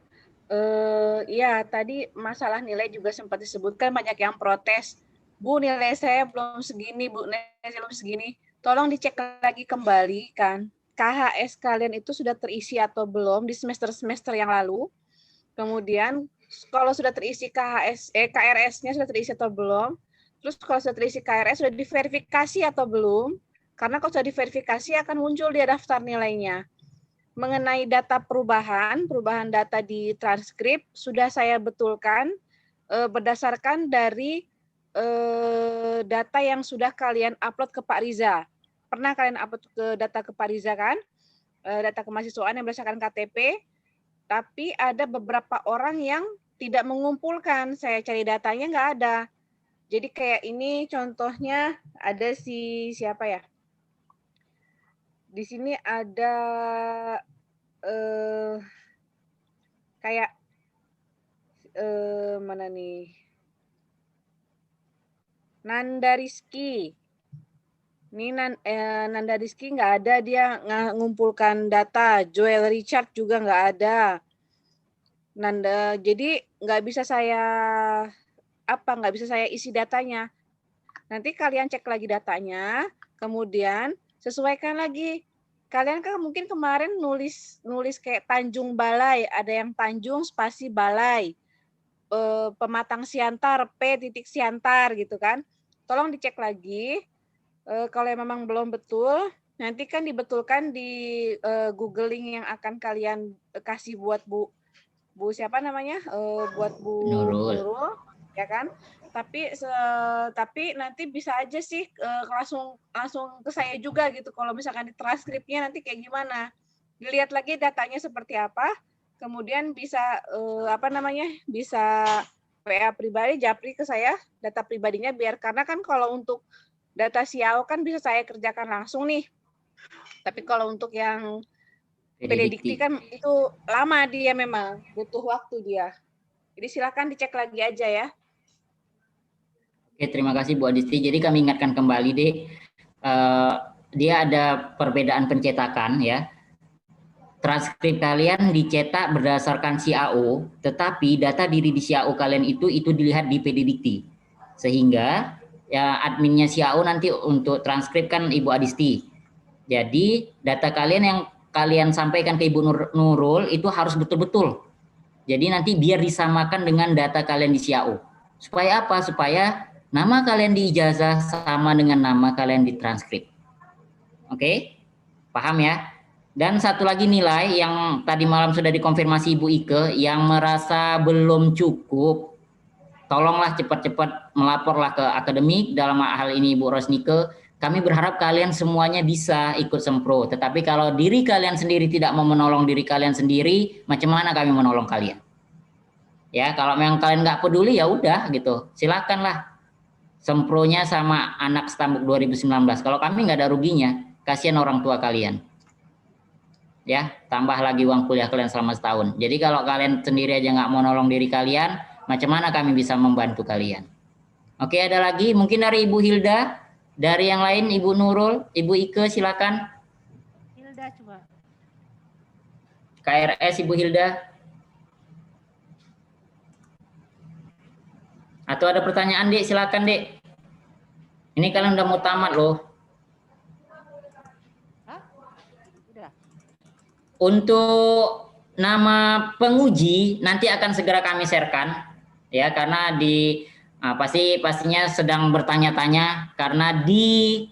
K: Ya, tadi masalah nilai juga sempat disebutkan, banyak yang protes. Bu, nilai saya belum segini, Bu, nilai saya belum segini. Tolong dicek lagi kembali kan, KHS kalian itu sudah terisi atau belum di semester-semester yang lalu. Kemudian kalau sudah terisi KRS-nya sudah terisi atau belum. Terus kalau sudah terisi KRS sudah diverifikasi atau belum. Karena kalau sudah diverifikasi akan muncul di daftar nilainya. Mengenai data perubahan data di transkrip sudah saya betulkan berdasarkan dari data yang sudah kalian upload ke Pak Riza. Pernah kalian upload data ke Pak Riza kan? Data kemahasiswaan yang berdasarkan KTP. Tapi ada beberapa orang yang tidak mengumpulkan. Saya cari datanya nggak ada. Jadi kayak ini contohnya ada siapa ya? Di sini ada kayak mana nih? Nanda Rizky. Ini Nanda Rizky nggak ada, dia ngumpulkan data. Joel Richard juga nggak ada. Nanda, jadi nggak bisa saya isi datanya. Nanti kalian cek lagi datanya, kemudian sesuaikan lagi. Kalian kan mungkin kemarin nulis kayak Tanjung Balai, ada yang Tanjung spasi Balai, Pematang Siantar, Siantar gitu kan. Tolong dicek lagi. Kalau memang belum betul, nanti kan dibetulkan di Google link yang akan kalian kasih buat Bu siapa namanya? Buat Bu Nurul, ya kan? Tapi nanti bisa aja sih langsung ke saya juga gitu. Kalau misalkan di transkripnya nanti kayak gimana? Dilihat lagi datanya seperti apa, kemudian bisa bisa WA pribadi, japri ke saya data pribadinya biar, karena kan kalau untuk data Siau kan bisa saya kerjakan langsung nih. Tapi kalau untuk yang PDDikti kan itu lama, dia memang butuh waktu dia. Jadi silakan dicek lagi aja ya.
A: Oke, terima kasih Bu Adisti. Jadi kami ingatkan kembali, Dek, dia ada perbedaan pencetakan ya. Transkrip kalian dicetak berdasarkan CAO, tetapi data diri di CAO kalian itu dilihat di PD Dikti. Sehingga ya adminnya CAO nanti untuk transkrip kan Ibu Adisti. Jadi data kalian yang kalian sampaikan ke Ibu Nurul itu harus betul-betul. Jadi nanti biar disamakan dengan data kalian di CAO. Supaya apa? Supaya nama kalian di ijazah sama dengan nama kalian di transkrip. Oke? Paham ya? Dan satu lagi nilai yang tadi malam sudah dikonfirmasi Ibu Ike, yang merasa belum cukup, tolonglah cepat-cepat melaporlah ke akademik. Dalam hal ini Ibu Rosnike, kami berharap kalian semuanya bisa ikut sempro. Tetapi kalau diri kalian sendiri tidak mau menolong diri kalian sendiri, macam mana kami menolong kalian? Ya, kalau memang kalian nggak peduli ya udah gitu, silakanlah sempronya sama anak Stambuk 2019. Kalau kami nggak ada ruginya, kasihan orang tua kalian. Ya, tambah lagi uang kuliah kalian selama setahun. Jadi kalau kalian sendiri aja nggak mau nolong diri kalian, macam mana kami bisa membantu kalian? Oke, ada lagi mungkin dari Ibu Hilda, dari yang lain Ibu Nurul, Ibu Ike silakan.
J: Hilda coba.
A: KRS Ibu Hilda. Atau ada pertanyaan, Dek? Silakan, Dek. Ini kalian udah mau tamat loh. Untuk nama penguji nanti akan segera kami sharekan ya, karena di pastinya sedang bertanya-tanya karena di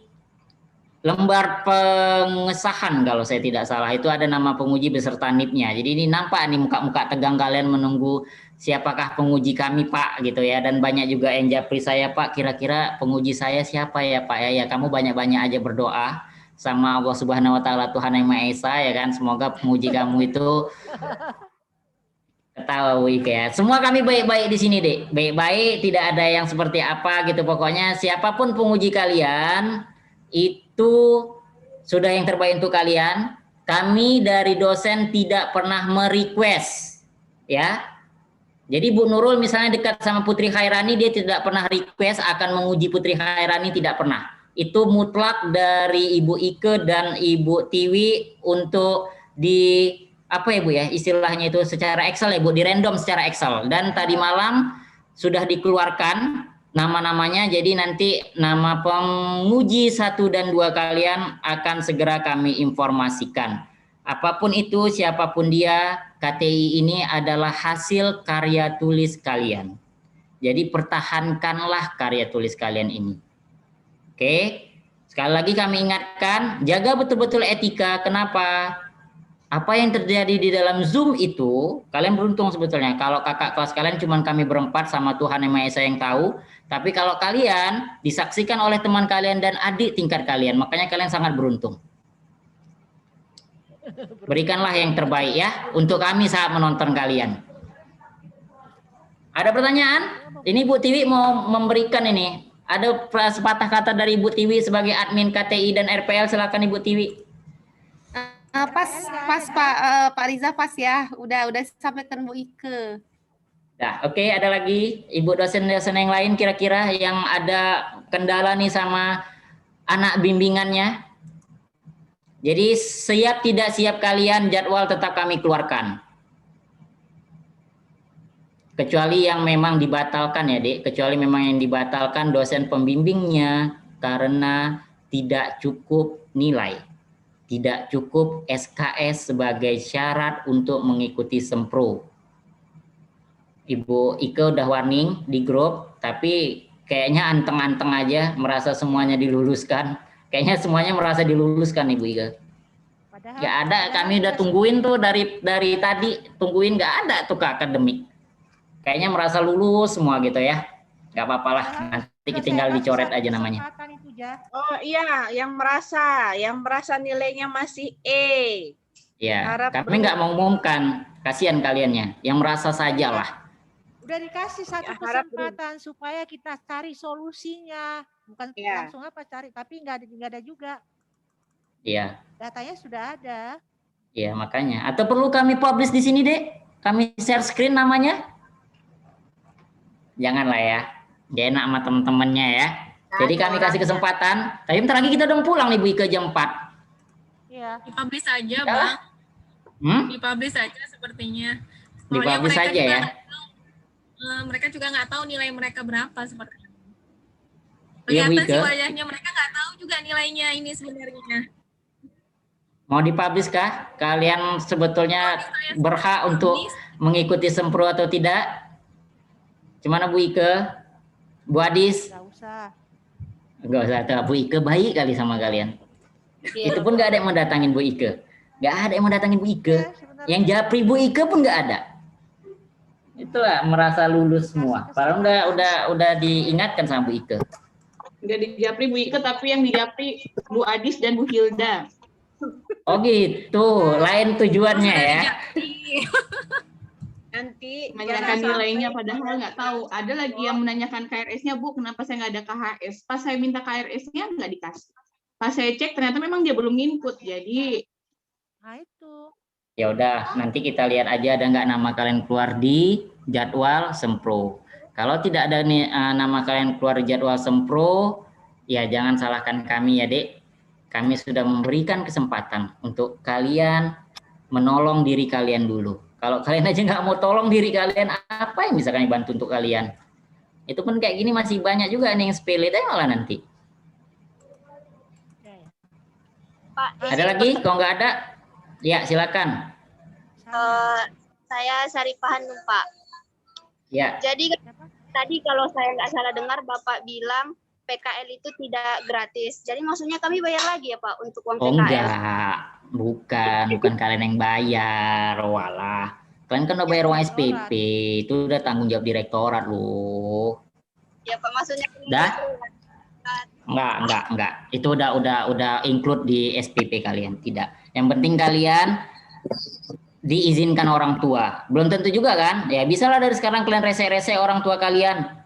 A: lembar pengesahan kalau saya tidak salah itu ada nama penguji beserta NIP-nya. Jadi ini nampak nih muka-muka tegang kalian menunggu siapakah penguji kami Pak gitu ya, dan banyak juga yang japri saya Pak, kira-kira penguji saya siapa ya Pak ya. Kamu banyak-banyak aja berdoa sama Allah Subhanahu wa taala Tuhan Yang Maha Esa ya kan, semoga penguji kamu itu ketahui ya. Semua kami baik-baik di sini, Dek. Baik-baik, tidak ada yang seperti apa gitu. Pokoknya siapapun penguji kalian itu sudah yang terbaik untuk kalian. Kami dari dosen tidak pernah merequest ya. Jadi Bu Nurul misalnya dekat sama Putri Khairani, dia tidak pernah request akan menguji Putri Khairani, tidak pernah. Itu mutlak dari Ibu Ike dan Ibu Tiwi untuk di apa ya Bu ya, istilahnya itu secara Excel ya Bu, di random secara Excel. Dan tadi malam sudah dikeluarkan nama-namanya, jadi nanti nama penguji 1 dan 2 kalian akan segera kami informasikan. Apapun itu, siapapun dia, KTI ini adalah hasil karya tulis kalian. Jadi pertahankanlah karya tulis kalian ini. Oke, sekali lagi kami ingatkan, jaga betul-betul etika. Kenapa? Apa yang terjadi di dalam Zoom itu, kalian beruntung sebetulnya. Kalau kakak kelas kalian cuma kami berempat sama Tuhan Yang Maha Esa yang tahu. Tapi kalau kalian disaksikan oleh teman kalian dan adik tingkat kalian, makanya kalian sangat beruntung. Berikanlah yang terbaik ya, untuk kami saat menonton kalian. Ada pertanyaan? Ini Bu Tiwi mau memberikan ini. Ada sepatah kata dari Ibu Tiwi sebagai admin KTI dan RPL, silakan Ibu Tiwi.
L: Pas Pak Riza pas ya, udah sampaikan Bu Ike.
A: Nah, oke, ada lagi Ibu dosen-dosen yang lain kira-kira yang ada kendala nih sama anak bimbingannya. Jadi siap tidak siap kalian, jadwal tetap kami keluarkan. Kecuali yang memang dibatalkan ya, Dek. Kecuali memang yang dibatalkan dosen pembimbingnya karena tidak cukup nilai. Tidak cukup SKS sebagai syarat untuk mengikuti sempro. Ibu Ike udah warning di grup, tapi kayaknya anteng-anteng aja merasa semuanya diluluskan. Kayaknya semuanya merasa diluluskan Ibu Ike. Nggak ada, kami udah tungguin tuh dari tadi, tungguin nggak ada tuh ke akademik. Kayaknya merasa lulus semua gitu ya. Nggak apa-apa lah, nanti tinggal dicoret aja namanya.
K: Oh iya, yang merasa nilainya masih E.
A: Ya, kami nggak mau umumkan, kasihan kaliannya. Yang merasa saja lah.
J: Udah dikasih satu kesempatan supaya kita cari solusinya, bukan langsung apa cari, tapi nggak ada juga.
A: Iya.
J: Datanya sudah ada.
A: Iya makanya. Atau perlu kami publish di sini Dek? Kami share screen namanya? Janganlah ya. Gak enak sama temen-temennya ya. Jadi kami kasih kesempatan. Tapi bentar lagi kita udah pulang nih Bu Ike jam 4.
D: Iya. Dipublish aja, Bang. Dipublish aja sepertinya.
A: Dipublish aja ya.
D: Mereka juga nggak tahu nilai mereka berapa sepertinya.
A: Iya, Bu
D: Kelihatan
A: Ike.
D: sih wajahnya, mereka nggak tahu juga nilainya ini sebenarnya.
A: Mau dipublish kah? Kalian sebetulnya berhak untuk mengikuti Sempro atau tidak? Gimana Bu Ike? Bu Adis?
J: Nggak usah.
A: Enggak usah, tuh, Bu Ike baik kali sama kalian. Itu pun nggak ada yang mau datangin Bu Ike. Nggak ada yang mau datangin Bu Ike. Yang japri Bu Ike pun nggak ada. Itulah merasa lulus semua. Padahal udah diingatkan sama Bu Ike.
M: Nggak dijapri Bu Ike, tapi yang dijapri Bu Adis dan Bu Hilda.
A: Oh gitu, lain tujuannya ya.
M: Nanti menanyakan nilainya padahal nggak tahu. Ada lagi yang menanyakan KRS-nya, Bu, kenapa saya nggak ada KHS? Pas saya minta KRS-nya nggak dikasih. Pas saya cek ternyata memang dia belum input. Jadi
J: Nah itu.
A: Ya udah, nanti kita lihat aja ada nggak nama kalian keluar di jadwal Sempro. Kalau tidak ada nih nama kalian keluar di jadwal Sempro, ya jangan salahkan kami ya, Dek. Kami sudah memberikan kesempatan untuk kalian menolong diri kalian dulu. Kalau kalian aja nggak mau tolong diri kalian, apa yang bisa kami bantu untuk kalian? Itu pun kayak gini masih banyak juga nih yang sepele, tapi malah nanti.
N: Pak,
A: Ada lagi? Kalau nggak ada, ya silakan.
N: saya Sarifah Hanum, Pak.
A: Ya.
N: Jadi tadi kalau saya nggak salah dengar Bapak bilang PKL itu tidak gratis. Jadi maksudnya kami bayar lagi ya Pak untuk uang
A: Oh
N: PKL?
A: enggak, bukan kalian yang bayar, walah. Kalian kan udah bayar uang SPP, itu udah tanggung jawab direktorat loh.
N: Ya Pak, maksudnya
A: Dah? Enggak. Itu udah include di SPP kalian, tidak. Yang penting kalian diizinkan orang tua. Belum tentu juga kan? Ya bisalah dari sekarang kalian rese-rese orang tua kalian.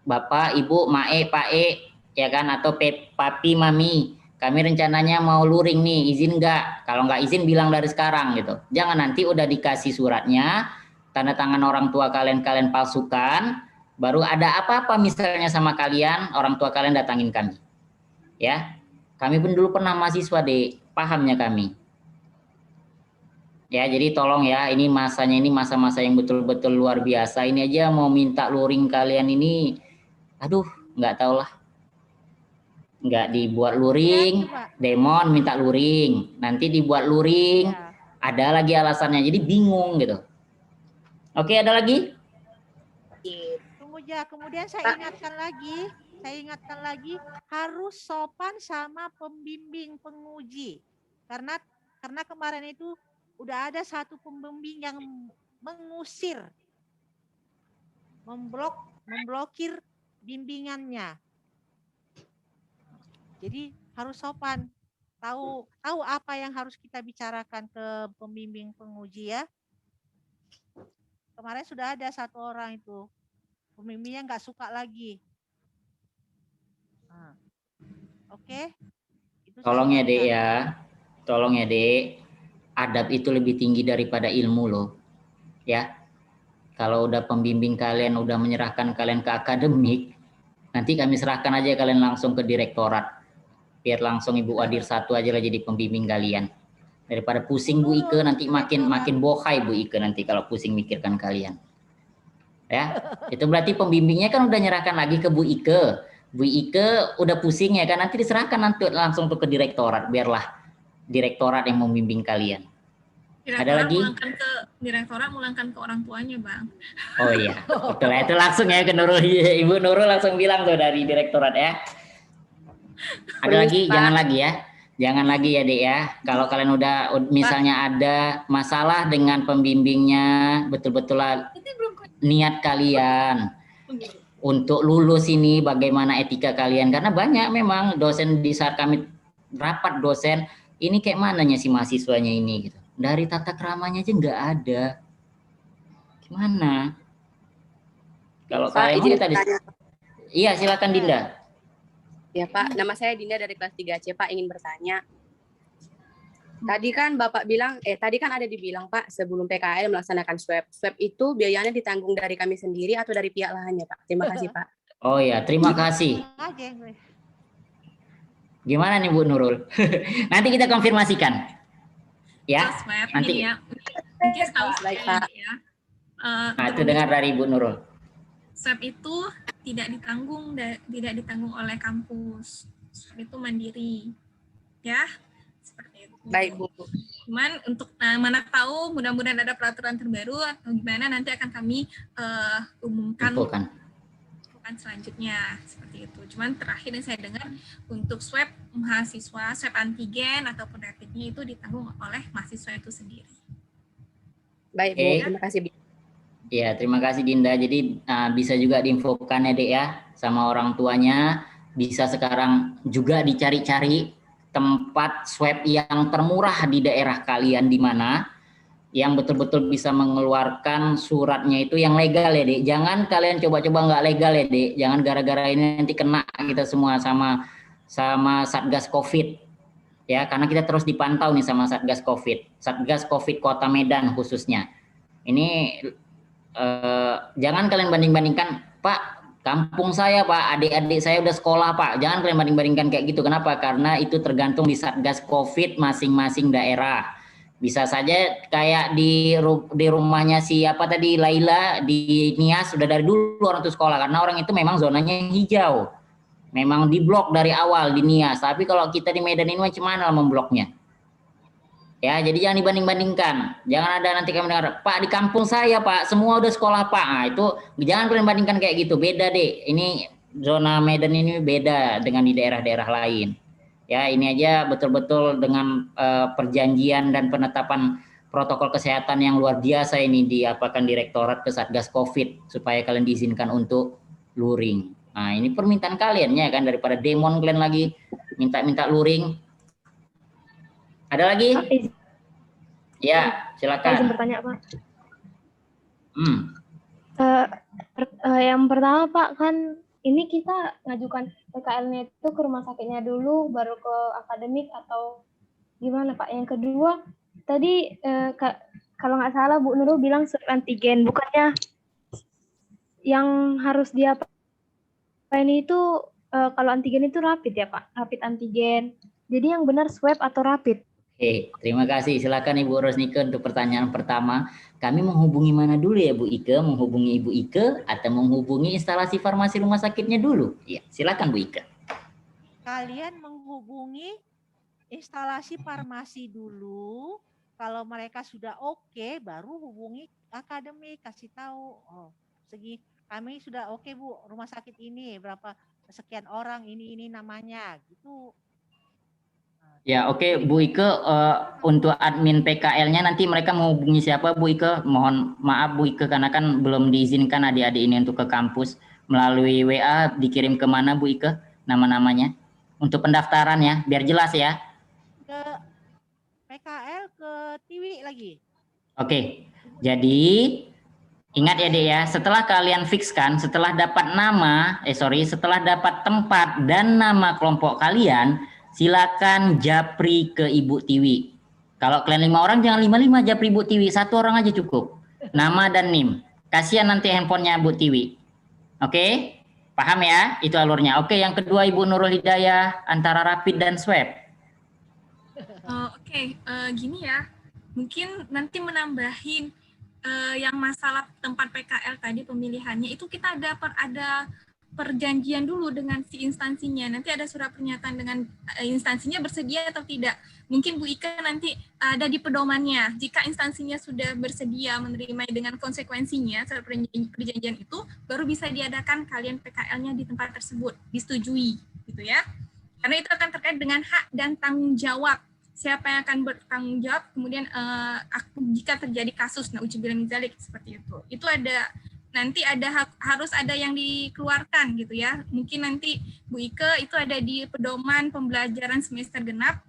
A: Bapak, Ibu, Mae, Pak E, ya kan, atau Papi, Mami, kami rencananya mau luring nih, izin nggak? Kalau nggak izin bilang dari sekarang gitu. Jangan nanti udah dikasih suratnya, tanda tangan orang tua kalian palsukan, baru ada apa-apa misalnya sama kalian, orang tua kalian datangin kami. Ya, kami pun dulu pernah mahasiswa deh, pahamnya kami. Ya, jadi tolong ya, ini masanya ini masa-masa yang betul-betul luar biasa. Ini aja mau minta luring kalian ini, aduh, nggak tau lah. Nggak dibuat luring, demon minta luring, nanti dibuat luring, ada lagi alasannya, jadi bingung gitu. Oke, ada lagi?
J: Tunggu ya, kemudian saya ingatkan lagi, harus sopan sama pembimbing penguji. Karena kemarin itu udah ada satu pembimbing yang mengusir, memblokir bimbingannya. Jadi harus sopan, tahu apa yang harus kita bicarakan ke pembimbing penguji ya. Kemarin sudah ada satu orang itu, pembimbingnya nggak suka lagi. Nah, oke.
A: Tolong ya Dek ya, tolong ya Dek. Adab itu lebih tinggi daripada ilmu loh, ya. Kalau udah pembimbing kalian udah menyerahkan kalian ke akademik, nanti kami serahkan aja kalian langsung ke direktorat. Biar langsung Ibu Wadir satu aja lah jadi pembimbing kalian. Daripada pusing Bu Ike, nanti makin bohai Bu Ike nanti kalau pusing mikirkan kalian. Ya, itu berarti pembimbingnya kan udah nyerahkan lagi ke Bu Ike. Bu Ike udah pusing ya kan, nanti diserahkan nanti langsung tuh ke direktorat, biarlah direktorat yang membimbing kalian. Ada lagi?
D: Direktorat mulangkan ke orang tuanya, Bang.
A: Oh iya, betul itu langsung ya ke Nurul. Ibu Nurul langsung bilang tuh dari direktorat ya. Ada lagi? Jangan lagi ya Dek ya. Kalau kalian udah misalnya ada masalah dengan pembimbingnya, betul-betul niat kalian untuk lulus ini, bagaimana etika kalian, karena banyak memang dosen di saat kami rapat dosen ini kayak mananya si mahasiswanya ini gitu, dari tata keramanya aja nggak ada, gimana kalau kalian ini tadi. Iya silakan Dinda.
O: Ya Pak, nama saya Dinda dari kelas 3C Pak, ingin bertanya. Tadi kan Bapak bilang, tadi kan ada dibilang Pak, sebelum PKL melaksanakan swab. Swab itu biayanya ditanggung dari kami sendiri atau dari pihak lahannya Pak? Terima kasih Pak.
A: Oh ya, terima kasih. Gimana nih Bu Nurul? Nanti kita konfirmasikan. Ya,
D: Swab
A: nanti.
D: ini ya. Mungkin setahu saya ya.
A: Nah, itu dengar dari Bu Nurul.
D: Swab itu tidak ditanggung oleh kampus. Swab itu mandiri. Ya, seperti itu.
O: Baik Bu.
D: Cuman untuk mana tahu mudah-mudahan ada peraturan terbaru atau gimana nanti akan kami umumkan selanjutnya seperti itu. Cuman terakhir yang saya dengar untuk swab mahasiswa, swab antigen ataupun rapidnya itu ditanggung oleh mahasiswa itu sendiri.
O: Baik Bu, terima kasih.
A: Ya, terima kasih Dinda. Jadi bisa juga diinfokan ya Dek ya sama orang tuanya. Bisa sekarang juga dicari-cari tempat swab yang termurah di daerah kalian di mana, yang betul-betul bisa mengeluarkan suratnya itu yang legal ya Dek. Jangan kalian coba-coba nggak legal ya Dek. Jangan gara-gara ini nanti kena kita semua sama Satgas Covid. Ya, karena kita terus dipantau nih sama Satgas Covid Kota Medan khususnya. Ini jangan kalian banding-bandingkan, Pak, kampung saya Pak, adik-adik saya udah sekolah Pak. Jangan kalian banding-bandingkan kayak gitu. Kenapa? Karena itu tergantung di Satgas Covid masing-masing daerah. Bisa saja kayak di rumahnya siapa tadi, Laila di Nias, sudah dari dulu orang itu sekolah karena orang itu memang zonanya hijau, memang diblok dari awal di Nias. Tapi kalau kita di Medan ini macam mana membloknya? Ya, jadi jangan dibanding-bandingkan. Jangan ada nanti kami dengar, Pak di kampung saya Pak semua udah sekolah Pak. Nah, itu jangan kalian bandingkan kayak gitu. Beda deh. Ini zona Medan ini beda dengan di daerah-daerah lain. Ya, ini aja betul-betul dengan perjanjian dan penetapan protokol kesehatan yang luar biasa ini diapakan Direktorat ke Satgas Covid supaya kalian diizinkan untuk luring. Nah, ini permintaan kalian ya kan, daripada demon kalian lagi minta luring. Ada lagi? Ya, silakan.
B: Izin bertanya, Pak.
P: Yang pertama, Pak, kan ini kita ngajukan PKL-nya itu ke rumah sakitnya dulu, baru ke akademik atau gimana, Pak? Yang kedua, tadi kalau nggak salah Bu Nurul bilang swab antigen, bukannya yang harus diapain itu kalau antigen itu rapid ya, Pak? Rapid antigen. Jadi yang benar swab atau rapid?
A: Oke, terima kasih. Silakan Ibu Rosnike untuk pertanyaan pertama. Kami menghubungi mana dulu ya Bu Ike? Menghubungi Ibu Ike atau menghubungi instalasi farmasi rumah sakitnya dulu? Ya, silakan Bu Ike.
J: Kalian menghubungi instalasi farmasi dulu. Kalau mereka sudah oke, baru hubungi akademik, kasih tahu. Oh, kami sudah oke Bu, rumah sakit ini berapa sekian orang ini namanya, gitu.
A: Ya, oke Bu Ike, untuk admin PKL-nya nanti mereka menghubungi siapa Bu Ike? Mohon maaf Bu Ike karena kan belum diizinkan adik-adik ini untuk ke kampus. Melalui WA dikirim ke mana Bu Ike nama-namanya? Untuk pendaftaran ya, biar jelas ya.
J: Ke PKL ke Tiwi lagi.
A: Oke, jadi ingat ya Dek ya, setelah kalian fixkan, setelah dapat setelah dapat tempat dan nama kelompok kalian, silakan japri ke Ibu Tiwi. Kalau kalian 5 orang jangan 5 japri Ibu Tiwi, 1 orang aja cukup. Nama dan NIM. Kasihan nanti handphonenya Bu Tiwi. Oke? Paham ya? Itu alurnya. Oke, yang kedua Ibu Nurul Hidayah antara rapid dan swab.
D: Gini ya. Mungkin nanti menambahin yang masalah tempat PKL tadi pemilihannya itu kita ada perjanjian dulu dengan si instansinya. Nanti ada surat pernyataan dengan instansinya bersedia atau tidak. Mungkin Bu Ika nanti ada di pedomannya. Jika instansinya sudah bersedia menerima dengan konsekuensinya, surat perjanjian itu, baru bisa diadakan kalian PKL-nya di tempat tersebut, disetujui, gitu ya. Karena itu akan terkait dengan hak dan tanggung jawab. Siapa yang akan bertanggung jawab, kemudian jika terjadi kasus, na'udzubillah min dzalik, seperti itu. Itu nanti harus ada yang dikeluarkan gitu ya. Mungkin nanti Bu Ike itu ada di pedoman pembelajaran semester genap,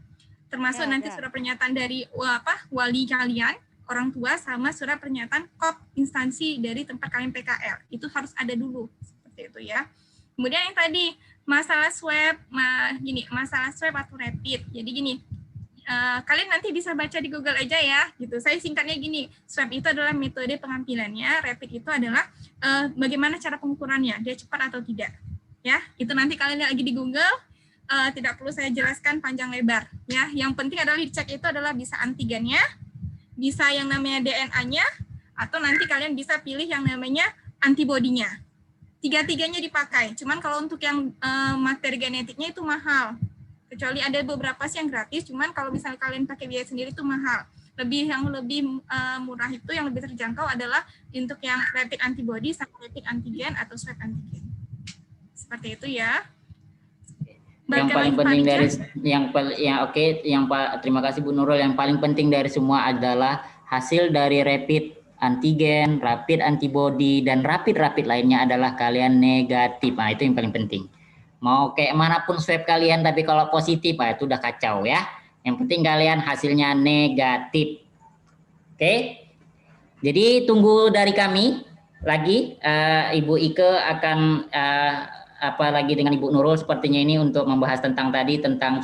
D: termasuk nanti surat pernyataan dari wali kalian, orang tua, sama surat pernyataan KOP instansi dari tempat kalian PKL. Itu harus ada dulu seperti itu ya. Kemudian yang tadi masalah swab, masalah swab atau rapid. Jadi gini, kalian nanti bisa baca di Google aja ya, gitu. Saya singkatnya gini, swab itu adalah metode pengambilannya, rapid itu adalah bagaimana cara pengukurannya, dia cepat atau tidak. Ya, itu nanti kalian lihat lagi di Google, tidak perlu saya jelaskan panjang lebar. Ya, yang penting adalah dicek itu adalah bisa antigennya, bisa yang namanya DNA-nya, atau nanti kalian bisa pilih yang namanya antibodinya. Tiga-tiganya dipakai. Cuman kalau untuk yang materi genetiknya itu mahal. Kecuali ada beberapa sih yang gratis, cuman kalau misalnya kalian pakai biaya sendiri itu mahal. Yang lebih murah itu, yang lebih terjangkau adalah untuk yang rapid antibody sama rapid antigen atau swab antigen. Seperti itu ya.
A: Yang paling penting dari terima kasih Bu Nurul. Yang paling penting dari semua adalah hasil dari rapid antigen, rapid antibody, dan rapid lainnya adalah kalian negatif. Nah, itu yang paling penting. Mau kayak manapun swab kalian, tapi kalau positif, itu udah kacau ya. Yang penting kalian hasilnya negatif. Oke? Jadi tunggu dari kami lagi. Ibu Ike akan lagi dengan Ibu Nurul sepertinya ini untuk membahas tentang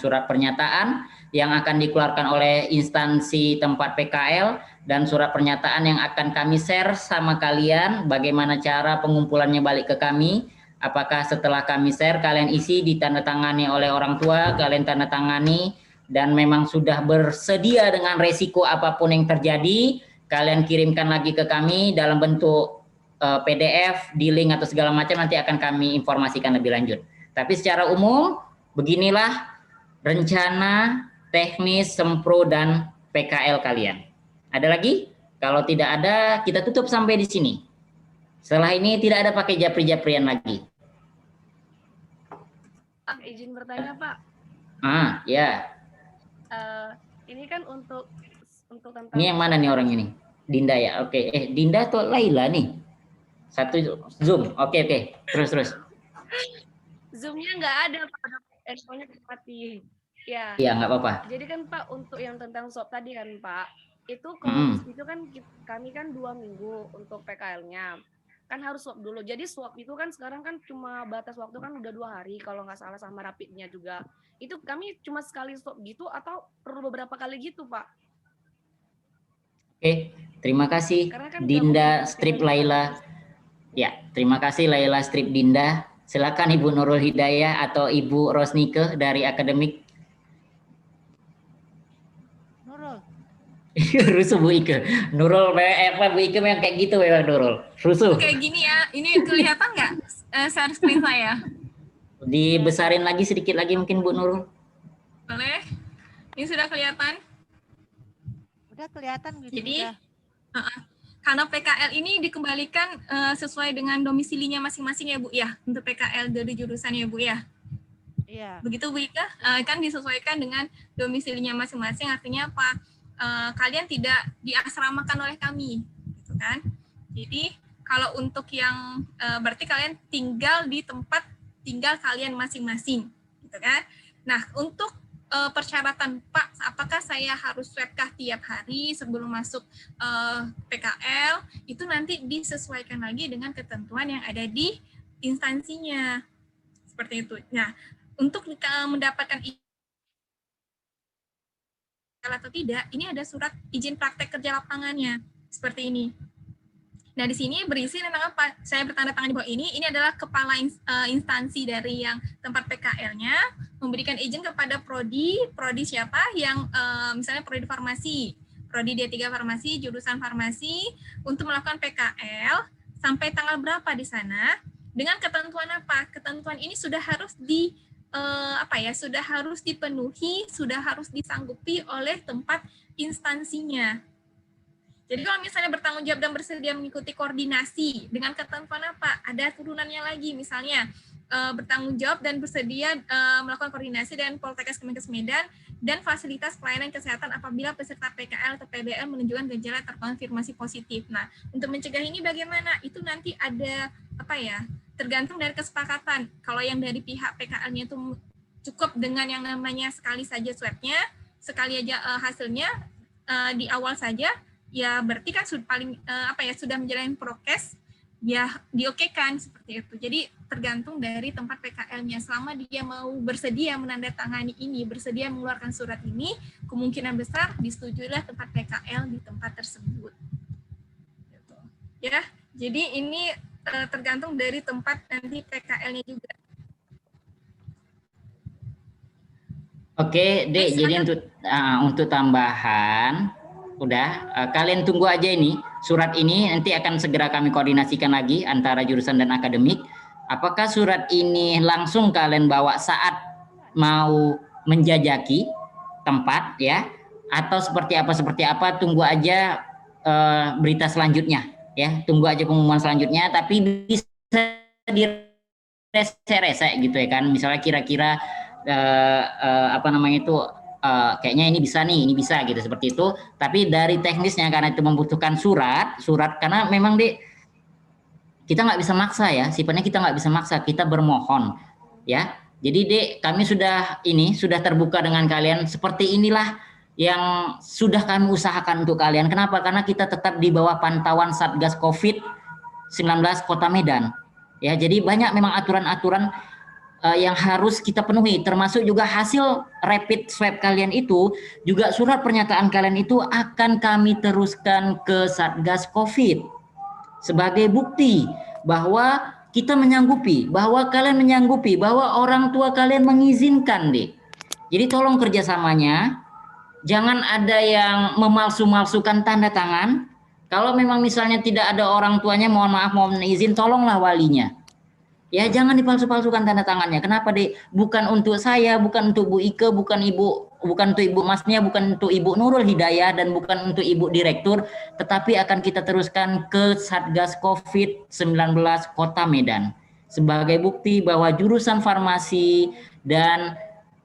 A: surat pernyataan yang akan dikeluarkan oleh instansi tempat PKL dan surat pernyataan yang akan kami share sama kalian. Bagaimana cara pengumpulannya balik ke kami. Apakah setelah kami share, kalian isi, ditandatangani oleh orang tua, kalian tanda tangani, dan memang sudah bersedia dengan resiko apapun yang terjadi, kalian kirimkan lagi ke kami dalam bentuk PDF, D-Link, atau segala macam, nanti akan kami informasikan lebih lanjut. Tapi secara umum, beginilah rencana teknis, sempro, dan PKL kalian. Ada lagi? Kalau tidak ada, kita tutup sampai di sini. Setelah ini tidak ada pakai japri-japrian lagi.
Q: Pak, izin bertanya Pak.
A: Ya.
Q: Ini kan untuk tentang.
A: Ini yang mana nih orang ini? Dinda ya. Oke. Dinda atau Laila nih? Satu Zoom. Oke. Terus.
Q: Zoom-nya nggak ada Pak. Expo-nya mati. Ya.
A: Iya, nggak apa-apa.
Q: Jadi kan Pak, untuk yang tentang swab tadi kan Pak, itu kalau itu kan kami kan 2 minggu untuk PKL-nya. Kan harus swab dulu. Jadi swab itu kan sekarang kan cuma batas waktu kan udah 2 hari kalau nggak salah, sama rapidnya juga. Itu kami cuma sekali swab gitu atau perlu beberapa kali gitu Pak?
A: Oke, terima kasih
Q: Kan
A: Dinda Strip Laila. Ya, terima kasih Laila Strip Dinda. Silakan Ibu Nurul Hidayah atau Ibu Rosnike dari akademik. Rusuh Bu Ike. Nurul Bu Ike memang kayak gitu memang Nurul. Rusuh.
D: Kayak gini ya. Ini kelihatan nggak share screen saya?
A: Dibesarin lagi sedikit lagi mungkin Bu Nurul.
D: Boleh. Ini sudah kelihatan?
J: Udah kelihatan gitu.
D: Jadi karena PKL ini dikembalikan sesuai dengan domisilinya masing-masing ya Bu ya. Untuk PKL dari jurusan ya Bu ya.
J: Iya.
D: Begitu Bu Ike, kan disesuaikan dengan domisilinya masing-masing. Artinya apa? Kalian tidak diasramakan oleh kami, gitu kan? Jadi kalau untuk yang berarti kalian tinggal di tempat tinggal kalian masing-masing, gitu kan? Nah untuk persyaratan Pak, apakah saya harus swabkah tiap hari sebelum masuk PKL? Itu nanti disesuaikan lagi dengan ketentuan yang ada di instansinya, seperti itu. Nah untuk mendapatkan atau tidak, ini ada surat izin praktek kerja lapangannya seperti ini. Nah di sini berisi tentang apa? Saya bertanda tangan di bawah ini. Ini adalah kepala instansi dari yang tempat PKL-nya memberikan izin kepada prodi siapa yang misalnya prodi farmasi, prodi D3 farmasi, jurusan farmasi untuk melakukan PKL sampai tanggal berapa di sana dengan ketentuan apa? Ketentuan ini sudah harus sudah harus dipenuhi, sudah harus disanggupi oleh tempat instansinya. Jadi kalau misalnya bertanggung jawab dan bersedia mengikuti koordinasi dengan ketentuan apa? Ada turunannya lagi, misalnya bertanggung jawab dan bersedia melakukan koordinasi dengan Poltekkes Kemenkes Medan dan fasilitas pelayanan kesehatan apabila peserta PKL atau PBL menunjukkan gejala terkonfirmasi positif. Nah, untuk mencegah ini bagaimana? Itu nanti ada tergantung dari kesepakatan. Kalau yang dari pihak PKL-nya itu cukup dengan yang namanya sekali saja swab-nya, sekali aja hasilnya di awal saja, ya berarti kan sudah sudah menjalani prokes ya diokekan seperti itu. Jadi tergantung dari tempat PKL-nya. Selama dia mau bersedia menandatangani ini, bersedia mengeluarkan surat ini, kemungkinan besar disetujuilah tempat PKL di tempat tersebut. Gitu. Ya, jadi ini tergantung dari tempat nanti PKL-nya juga.
A: Oke, Dek. Jadi untuk tambahan, udah kalian tunggu aja ini surat ini, nanti akan segera kami koordinasikan lagi antara jurusan dan akademik. Apakah surat ini langsung kalian bawa saat mau menjajaki tempat ya, atau seperti apa? Tunggu aja berita selanjutnya ya, tunggu aja pengumuman selanjutnya. Tapi bisa direse-rese gitu ya kan, misalnya kira-kira kayaknya ini bisa nih, ini bisa gitu seperti itu. Tapi dari teknisnya karena itu membutuhkan surat karena memang kita nggak bisa maksa ya, sifatnya kita nggak bisa maksa, kita bermohon ya. Jadi kami sudah terbuka dengan kalian, seperti inilah yang sudah kami usahakan untuk kalian. Kenapa? Karena kita tetap di bawah pantauan Satgas COVID-19 Kota Medan ya. Jadi banyak memang aturan-aturan yang harus kita penuhi, termasuk juga hasil rapid swab kalian itu, juga surat pernyataan kalian itu akan kami teruskan ke Satgas COVID sebagai bukti bahwa kita menyanggupi, bahwa kalian menyanggupi, bahwa orang tua kalian mengizinkan, Dek. Jadi tolong kerjasamanya, jangan ada yang memalsu-malsukan tanda tangan. Kalau memang misalnya tidak ada orang tuanya, mohon maaf, mohon izin, tolonglah walinya. Ya, jangan dipalsu-palsukan tanda tangannya. Kenapa, Dek? Bukan untuk saya, bukan untuk Bu Ike, bukan untuk Ibu Masnia, bukan untuk Ibu Nurul Hidayah, dan bukan untuk Ibu Direktur, tetapi akan kita teruskan ke Satgas COVID-19 Kota Medan sebagai bukti bahwa jurusan farmasi dan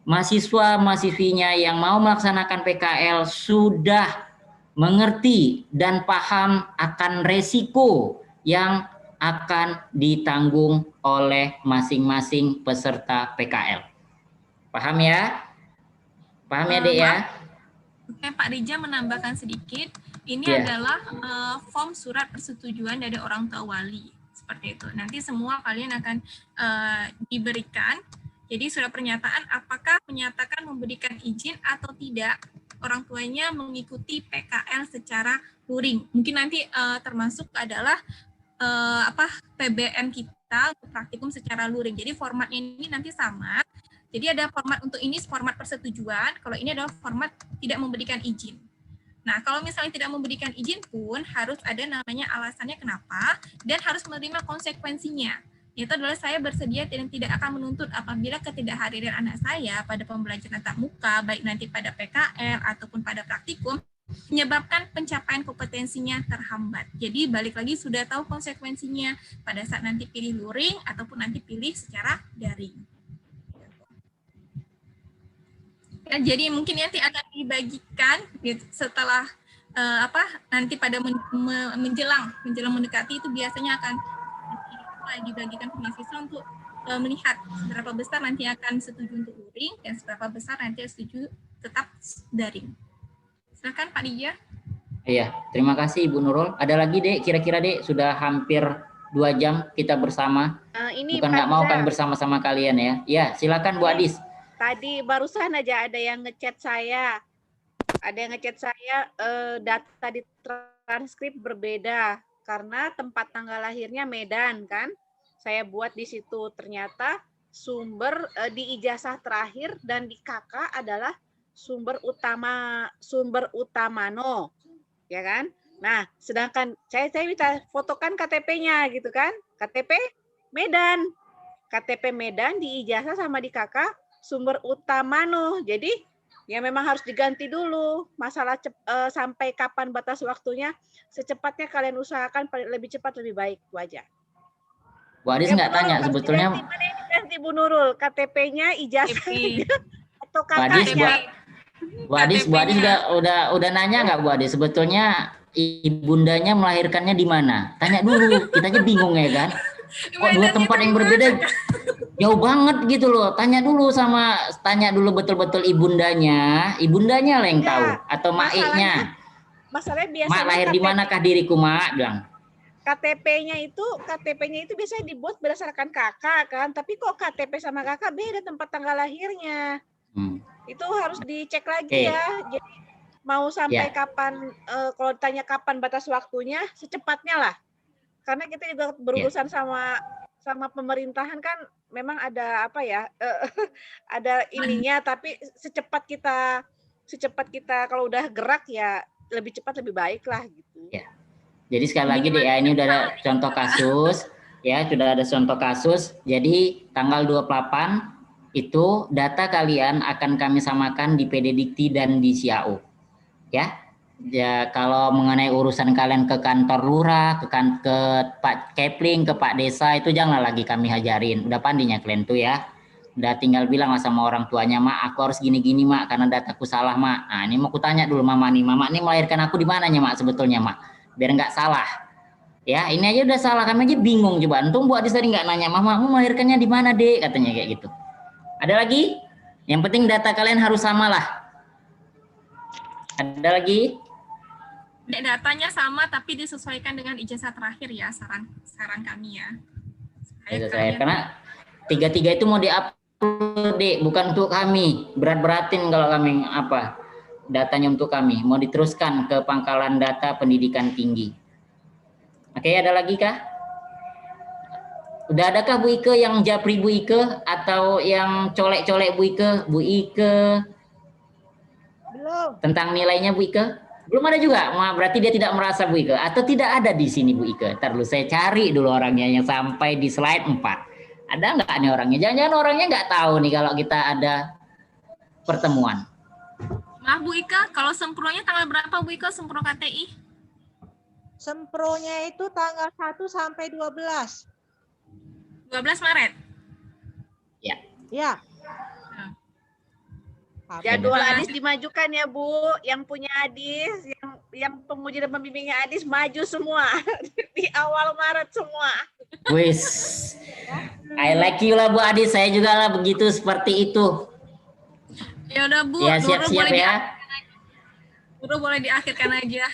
A: mahasiswa-mahasiswinya yang mau melaksanakan PKL sudah mengerti dan paham akan resiko yang akan ditanggung oleh masing-masing peserta PKL. Paham ya? Paham ya, Dek ya?
D: Oke, Pak Rija menambahkan sedikit. Ini adalah form surat persetujuan dari orang tua wali. Seperti itu. Nanti semua kalian akan diberikan. Jadi surat pernyataan apakah menyatakan memberikan izin atau tidak orang tuanya mengikuti PKL secara luring. Mungkin nanti termasuk adalah PBM kita untuk praktikum secara luring. Jadi formatnya ini nanti sama. Jadi ada format untuk ini format persetujuan, kalau ini adalah format tidak memberikan izin. Nah, kalau misalnya tidak memberikan izin pun harus ada namanya alasannya kenapa dan harus menerima konsekuensinya. Yaitu adalah saya bersedia dan tidak akan menuntut apabila ketidakhadiran anak saya pada pembelajaran tatap muka, baik nanti pada PKL ataupun pada praktikum, menyebabkan pencapaian kompetensinya terhambat. Jadi balik lagi sudah tahu konsekuensinya pada saat nanti pilih luring ataupun nanti pilih secara daring. Ya, jadi mungkin nanti akan dibagikan setelah nanti pada menjelang mendekati itu biasanya akan dibagikan ke mahasiswa untuk melihat seberapa besar nanti akan setuju untuk luring dan seberapa besar nanti setuju tetap daring. Silakan Pak Dija.
A: Iya, terima kasih Ibu Nurul. Ada lagi, Dek? Kira-kira, Dek, sudah hampir 2 jam kita bersama. Bukan nggak mau kami bersama-sama kalian ya. Ya, silakan Bu Adis.
K: Tadi barusan aja ada yang ngechat saya. Data di transkrip berbeda karena tempat tanggal lahirnya Medan kan. Saya buat di situ, ternyata sumber di ijazah terakhir dan di KK adalah sumber utamano, ya kan? Nah, sedangkan saya minta fotokan KTP-nya gitu kan? KTP Medan di ijazah sama di KK sumber utamano. Jadi ya memang harus diganti dulu. Masalah sampai kapan batas waktunya, secepatnya kalian usahakan lebih cepat lebih baik, itu aja.
A: Bu Adis nggak tanya sebetulnya.
K: Ganti Bu Nurul, KTP-nya, ijazahnya atau kakaknya.
A: Bu Adis udah nanya nggak Bu Adis sebetulnya ibundanya melahirkannya di mana? Tanya dulu, kita aja bingung ya kan. Kok 2 tempat yang berbeda jauh banget gitu loh. Tanya dulu betul-betul ibundanya lah yang tahu atau maknya.
K: Masalahnya biasanya
A: Mak lahir di manakah diriku, Mak? Bilang.
K: KTP-nya itu biasanya dibuat berdasarkan kakak kan, tapi kok KTP sama kakak beda tempat tanggal lahirnya. Itu harus dicek lagi ya. Jadi mau sampai kapan, kalau ditanya kapan batas waktunya, secepatnya lah. Karena kita juga berurusan sama pemerintahan kan, memang ada apa ya, ada ininya, tapi secepat kita kalau udah gerak ya lebih cepat lebih baik lah gitu.
A: Jadi sekali lagi deh ya, ini udah ada contoh kasus, ya sudah ada contoh kasus. Jadi tanggal 28 itu data kalian akan kami samakan di PD Dikti dan di CAO. Ya, kalau mengenai urusan kalian ke kantor lurah, ke Pak Kepling, ke Pak Desa, itu janganlah lagi kami hajarin. Udah pandinya kalian tuh ya. Udah tinggal bilang lah sama orang tuanya, Mak, aku harus gini-gini, Mak, karena dataku salah, Mak. Nah, ini mau kutanya dulu Mama nih melahirkan aku di mananya, Mak, sebetulnya, Mak? Biar nggak salah. Ya, ini aja udah salah, kami aja bingung coba. Untung Bu Adis tadi nggak nanya, Mama, kamu melahirkannya di mana, Dek? Katanya kayak gitu. Ada lagi? Yang penting data kalian harus sama lah. Ada lagi?
D: Datanya sama tapi disesuaikan dengan ijazah terakhir ya, saran kami ya.
A: Karena tiga-tiga itu mau diupload, Dek, bukan untuk kami. Berat-beratin kalau kami datanya untuk kami, mau diteruskan ke pangkalan data pendidikan tinggi. Oke, ada lagi kah? Udah adakah Bu Ike yang japri Bu Ike atau yang colek-colek Bu Ike? Bu Ike?
J: Belum.
A: Tentang nilainya Bu Ike? Belum ada juga? Berarti dia tidak merasa Bu Ike atau tidak ada di sini Bu Ike? Ntar dulu saya cari dulu orangnya yang sampai di slide 4. Ada nggak nih orangnya? Jangan-jangan orangnya nggak tahu nih kalau kita ada pertemuan.
D: Maaf Bu Ika, kalau sempronya tanggal berapa Bu Ika, sempro KTI?
J: Sempronya itu tanggal 1 sampai 12.
D: 12 Maret?
A: Ya.
J: Ya.
K: Jadwal Adis dimajukan ya Bu, yang punya Adis, yang penguji dan pembimbingnya Adis maju semua. Di awal Maret semua.
A: Wis, I like you lah Bu Adis, saya juga lah begitu seperti itu.
D: Ya udah Bu,
A: ya, siap-siap ya.
D: Nurul boleh diakhirkan aja.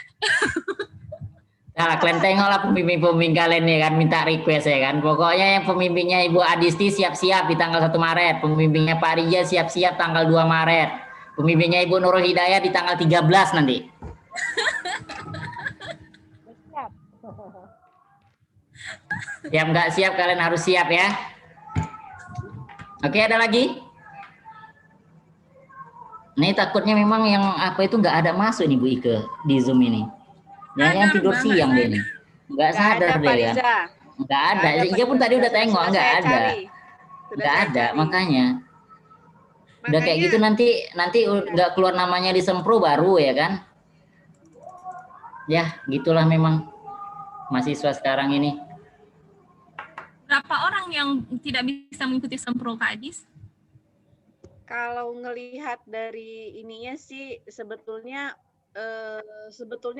A: Nah, kalian tengoklah pembimbing-pembimbing kalian nih kan minta request ya kan. Pokoknya yang pembimbingnya Ibu Adisti siap-siap di tanggal 1 Maret. Pembimbingnya Pak Rija siap-siap tanggal 2 Maret. Pembimbingnya Ibu Nurul Hidayah di tanggal 13 nanti. Siap nggak siap, kalian harus siap ya. Oke, ada lagi? Ini takutnya memang yang itu nggak ada masuk nih Bu Ike di Zoom ini. Yang tidur siang deh nih. Nggak sadar deh kan. Nggak ada. Iya pun tadi udah tengok, nggak ada. Nggak ada, makanya. Udah kayak gitu nanti nggak keluar namanya di Sempro baru ya kan. Ya, gitulah memang mahasiswa sekarang ini.
D: Berapa orang yang tidak bisa mengikuti Sempro Kak Adis?
K: Kalau ngelihat dari ininya sih sebetulnya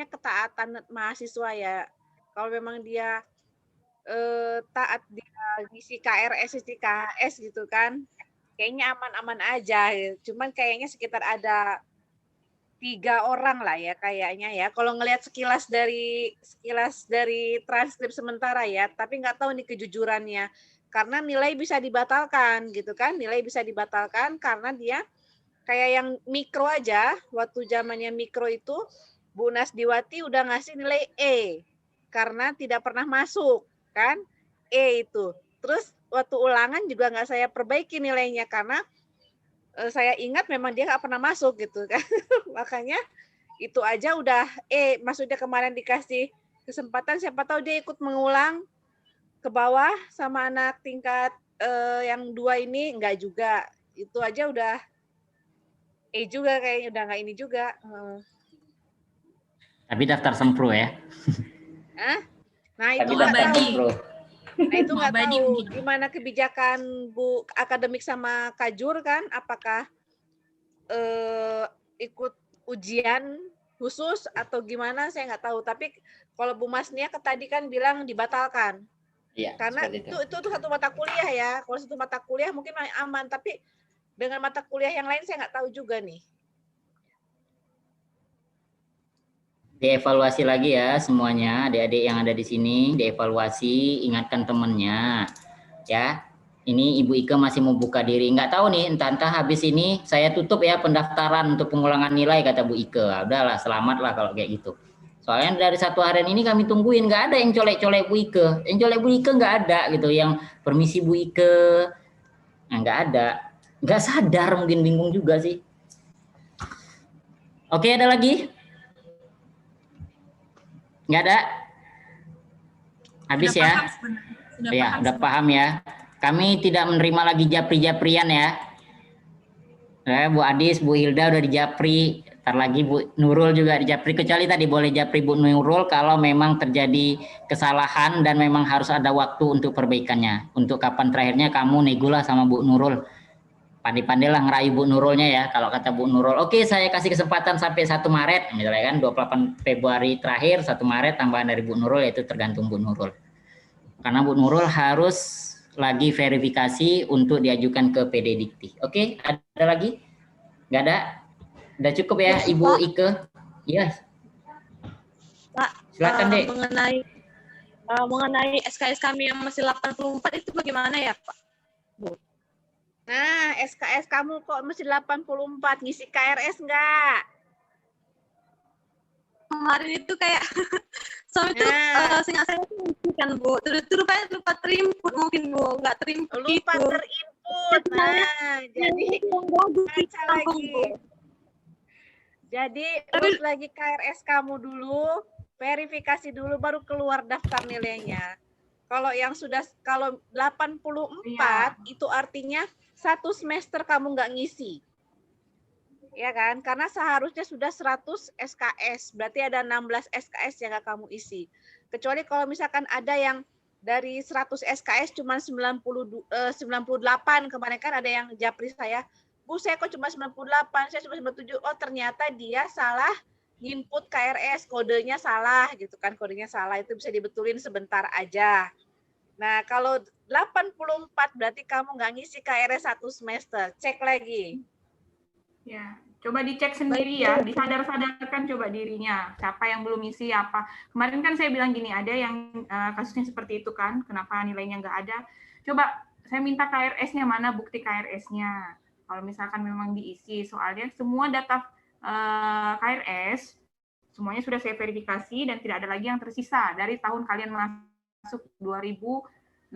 K: ketaatan mahasiswa ya. Kalau memang dia taat dia ngisi KRS, isi KHS gitu kan, kayaknya aman-aman aja. Cuman kayaknya sekitar ada 3 orang lah ya kayaknya ya. Kalau ngelihat sekilas dari transkrip sementara ya, tapi nggak tahu nih kejujurannya. Karena nilai bisa dibatalkan gitu kan, nilai bisa dibatalkan karena dia kayak yang mikro aja, waktu zamannya mikro itu Bu Nasdiwati udah ngasih nilai E karena tidak pernah masuk kan, E itu. Terus waktu ulangan juga nggak saya perbaiki nilainya karena saya ingat memang dia nggak pernah masuk gitu kan. Makanya itu aja udah maksudnya kemarin dikasih kesempatan, siapa tahu dia ikut mengulang ke bawah sama anak tingkat yang 2 ini, enggak juga. Itu aja udah juga kayaknya, udah enggak ini juga.
A: Tapi daftar Sempro ya.
K: Nah itu nggak tahu. Nah itu nggak tahu gimana kebijakan Bu akademik sama Kajur kan, apakah ikut ujian khusus atau gimana, saya nggak tahu. Tapi kalau Bu Masnia tadi kan bilang dibatalkan.
A: Iya,
K: karena itu satu mata kuliah ya. Kalau satu mata kuliah mungkin aman, tapi dengan mata kuliah yang lain saya nggak tahu juga nih.
A: Dievaluasi lagi ya semuanya, adik-adik yang ada di sini, dievaluasi, ingatkan temennya, ya. Ini Ibu Ike masih mau buka diri, nggak tahu nih, entah habis ini saya tutup ya pendaftaran untuk pengulangan nilai, kata Bu Ike. Udahlah, selamatlah kalau kayak gitu. Soalnya dari 1 harian ini kami tungguin, nggak ada yang colek-colek Bu Ike, yang colek Bu Ike nggak ada gitu, yang permisi Bu Ike, nah, nggak ada, nggak sadar, mungkin bingung juga sih. Oke, ada lagi? Nggak ada? Habis ya? Ya, udah paham ya. Kami tidak menerima lagi japri-japrian ya. Bu Adis, Bu Hilda udah dijapri. Ntar lagi Bu Nurul juga dijapri. Kecuali tadi boleh japri Bu Nurul kalau memang terjadi kesalahan dan memang harus ada waktu untuk perbaikannya. Untuk kapan terakhirnya kamu negolah sama Bu Nurul. Pandai-pandailah ngerayu Bu Nurulnya ya. Kalau kata Bu Nurul, oke saya kasih kesempatan sampai 1 Maret. Misalnya kan 28 Februari terakhir, 1 Maret tambahan dari Bu Nurul, yaitu tergantung Bu Nurul. Karena Bu Nurul harus lagi verifikasi untuk diajukan ke PD Dikti. Oke, ada lagi? Nggak ada? Udah cukup ya Ibu Ike? Iya.
R: Pak,
A: silakan Dek.
R: Mengenai SKS kami yang masih 84 itu bagaimana ya Pak? Bu.
K: Nah, SKS kamu kok masih 84, ngisi KRS enggak?
R: Kemarin itu kayak soalnya itu seingat saya itu ngisi kan Bu, terus rupanya lupa terinput mungkin Bu, nggak terinput
K: lupa
R: gitu.
K: terinput. Nah, jadi baca lagi. Jadi urus lagi KRS kamu dulu, verifikasi dulu baru keluar daftar nilainya. Kalau yang sudah, kalau 84 itu artinya 1 semester kamu nggak ngisi. Ya kan? Karena seharusnya sudah 100 SKS. Berarti ada 16 SKS yang nggak kamu isi. Kecuali kalau misalkan ada yang dari 100 SKS cuma 98. Kemarin kan ada yang japri saya, Bu saya kok cuma 98, saya cuma 97. Oh ternyata dia salah input KRS, kodenya salah gitu kan. Kodenya salah, itu bisa dibetulin sebentar aja. Nah, kalau 84 berarti kamu nggak ngisi KRS 1 semester. Cek lagi.
M: Ya, coba dicek sendiri ya, disadar-sadarkan coba dirinya. Siapa yang belum isi apa. Kemarin kan saya bilang gini, ada yang kasusnya seperti itu kan, kenapa nilainya nggak ada. Coba saya minta KRS-nya, mana bukti KRS-nya. Kalau misalkan memang diisi, soalnya semua data KRS, semuanya sudah saya verifikasi dan tidak ada lagi yang tersisa dari tahun kalian masuk 2018.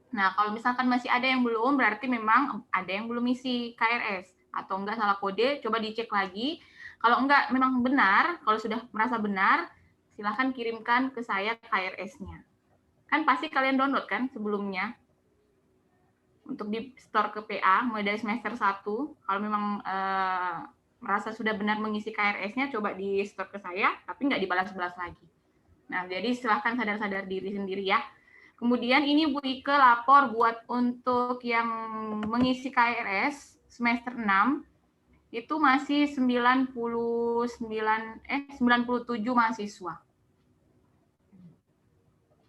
M: Nah, kalau misalkan masih ada yang belum, berarti memang ada yang belum isi KRS. Atau enggak salah kode, coba dicek lagi. Kalau enggak memang benar, kalau sudah merasa benar, silahkan kirimkan ke saya KRS-nya. Kan pasti kalian download kan sebelumnya. Untuk di store ke PA, mulai dari semester 1. Kalau memang merasa sudah benar mengisi KRS-nya, coba di store ke saya, tapi enggak dibalas-balas lagi. Nah, jadi silahkan sadar-sadar diri sendiri ya. Kemudian ini Bu Ike lapor buat untuk yang mengisi KRS semester 6 itu masih 97 mahasiswa.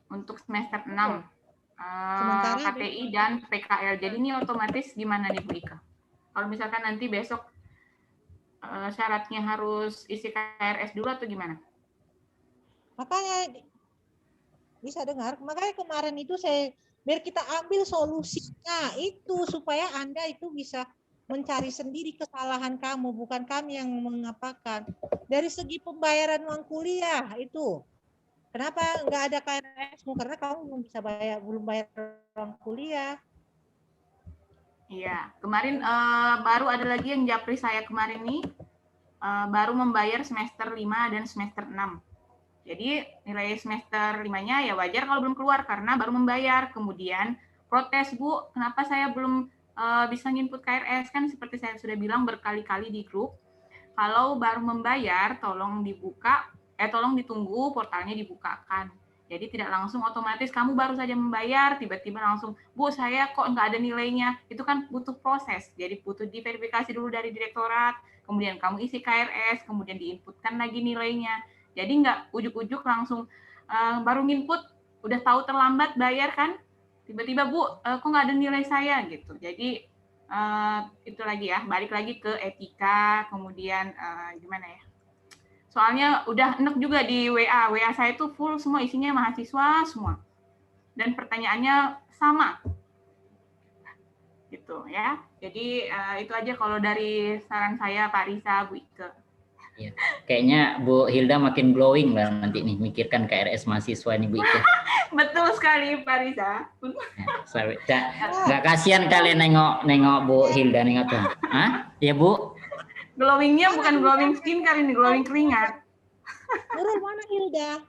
M: Untuk semester 6 KTI dan PKL. Jadi ini otomatis gimana nih Bu Ike? Kalau misalkan nanti besok syaratnya harus isi KRS dulu atau gimana?
J: Makanya bisa dengar, makanya kemarin itu biar kita ambil solusinya itu supaya Anda itu bisa mencari sendiri kesalahan kamu, bukan kami yang mengapakan. Dari segi pembayaran uang kuliah itu, kenapa nggak ada KRS-mu? Karena kamu belum bayar uang kuliah.
M: Iya, kemarin baru ada lagi yang japri saya kemarin nih, baru membayar semester 5 dan semester 6. Jadi nilai semester 5-nya ya wajar kalau belum keluar karena baru membayar. Kemudian protes, Bu, kenapa saya belum bisa nginput KRS? Kan seperti saya sudah bilang berkali-kali di grup, kalau baru membayar tolong ditunggu portalnya dibukakan. Jadi tidak langsung otomatis kamu baru saja membayar, tiba-tiba langsung, Bu saya kok nggak ada nilainya. Itu kan butuh proses, jadi butuh diverifikasi dulu dari direktorat, kemudian kamu isi KRS, kemudian diinputkan lagi nilainya. Jadi nggak ujuk-ujuk langsung baru nginput, udah tahu terlambat bayar kan, tiba-tiba Bu, kok nggak ada nilai saya gitu. Jadi itu lagi ya, balik lagi ke etika, kemudian gimana ya, Soalnya udah enek juga di WA. WA saya itu full semua isinya mahasiswa semua. Dan pertanyaannya sama. Gitu ya. Jadi itu aja kalau dari saran saya Pak Riza, Bu Ike.
A: Ya. Kayaknya Bu Hilda makin glowing lah nanti nih mikirkan KRS mahasiswa nih Bu Ike.
M: Betul sekali Pak Riza.
A: Nggak kasihan kalian nengok Bu Hilda nengok tuh. Hah? Ya Bu?
M: Glowingnya bukan glowing skin kali ini, glowing keringat.
S: Nurul mana Hilda?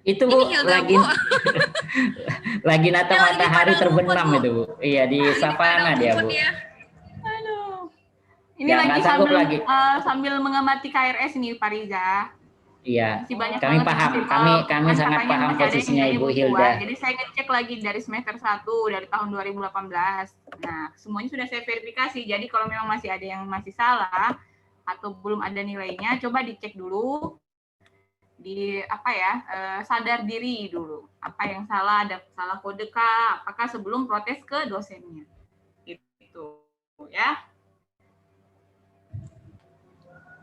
A: Itu Bu lagi lagi nata matahari terbenam itu Bu. Iya di savana dia Bu.
M: Aduh. Ini
A: Ya,
M: lagi
A: nggak sanggup
M: sambil
A: lagi.
M: Sambil mengamati KRS nih Pak Riza.
A: Iya.
M: Masih banyak
A: Kami
M: banget
A: paham.
M: yang
A: Kami
M: masih,
A: sangat
M: katanya
A: paham
M: masih ada yang
A: posisinya
M: nilainya
A: Ibu
M: butuh,
A: Hilda.
M: Jadi saya ngecek lagi dari semester 1 dari tahun 2018. Nah, semuanya sudah saya verifikasi. Jadi kalau memang masih ada yang masih salah atau belum ada nilainya, coba dicek dulu. Di apa ya, sadar diri dulu. Apa yang salah, ada salah kode kah? Apakah sebelum protes ke dosennya? Itu ya.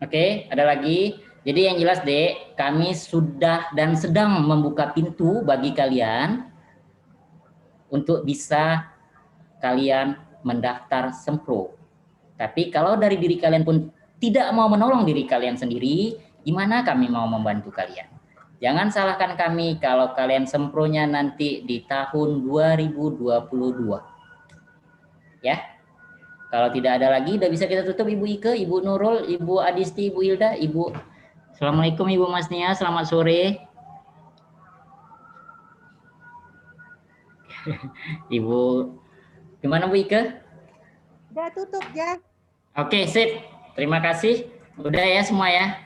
A: Oke, ada lagi. Jadi yang jelas Dek, kami sudah dan sedang membuka pintu bagi kalian untuk bisa kalian mendaftar Sempro. Tapi kalau dari diri kalian pun tidak mau menolong diri kalian sendiri, gimana kami mau membantu kalian? Jangan salahkan kami kalau kalian Sempronya nanti di tahun 2022. Ya. Kalau tidak ada lagi, udah bisa kita tutup Ibu Ike, Ibu Nurul, Ibu Adisti, Ibu Hilda, Ibu. Assalamualaikum Ibu Masnia, selamat sore. Ibu, gimana Bu Ike?
S: Udah tutup ya.
A: Oke, sip. Terima kasih. Udah ya semua ya.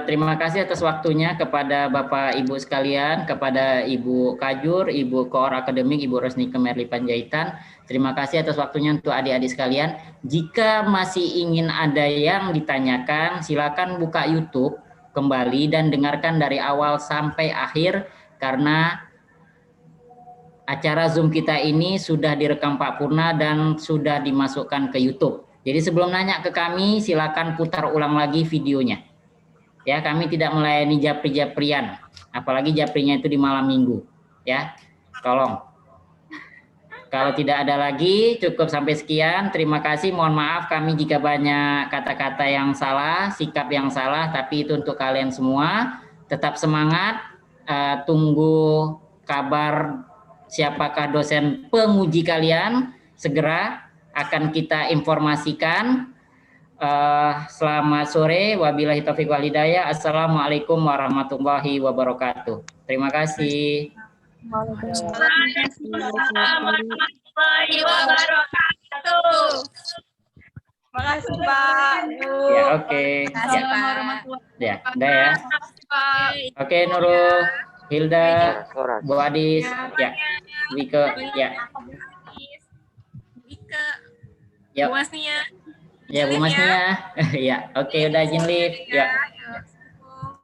A: Terima kasih atas waktunya kepada Bapak Ibu sekalian, kepada Ibu Kajur, Ibu Koor Akademik, Ibu Rosni Kemerli Panjaitan. Terima kasih atas waktunya untuk adik-adik sekalian. Jika masih ingin ada yang ditanyakan, silakan buka YouTube kembali dan dengarkan dari awal sampai akhir karena acara Zoom kita ini sudah direkam Pak Purna dan sudah dimasukkan ke YouTube. Jadi sebelum nanya ke kami, silakan putar ulang lagi videonya. Ya, kami tidak melayani japri-japrian, apalagi japrinya itu di malam minggu. Ya, tolong. Kalau tidak ada lagi, cukup sampai sekian. Terima kasih, mohon maaf kami jika banyak kata-kata yang salah, sikap yang salah, tapi itu untuk kalian semua. Tetap semangat, tunggu kabar siapakah dosen penguji kalian, segera akan kita informasikan. Selamat sore, wabillahi taufiq wal hidayah. Assalamualaikum warahmatullahi wabarakatuh. Terima kasih.
H: Warahmatullahi wabarakatuh.
S: Terima kasih Pak.
A: Ya, oke. Ya, udah ya. Oke, Nurul, Hilda, Bu Adis, ya, Wike, ya. Ya.
D: Bu Masnia.
A: Ya, Bu Masnia. Ya, oke, udah izin live. Ya.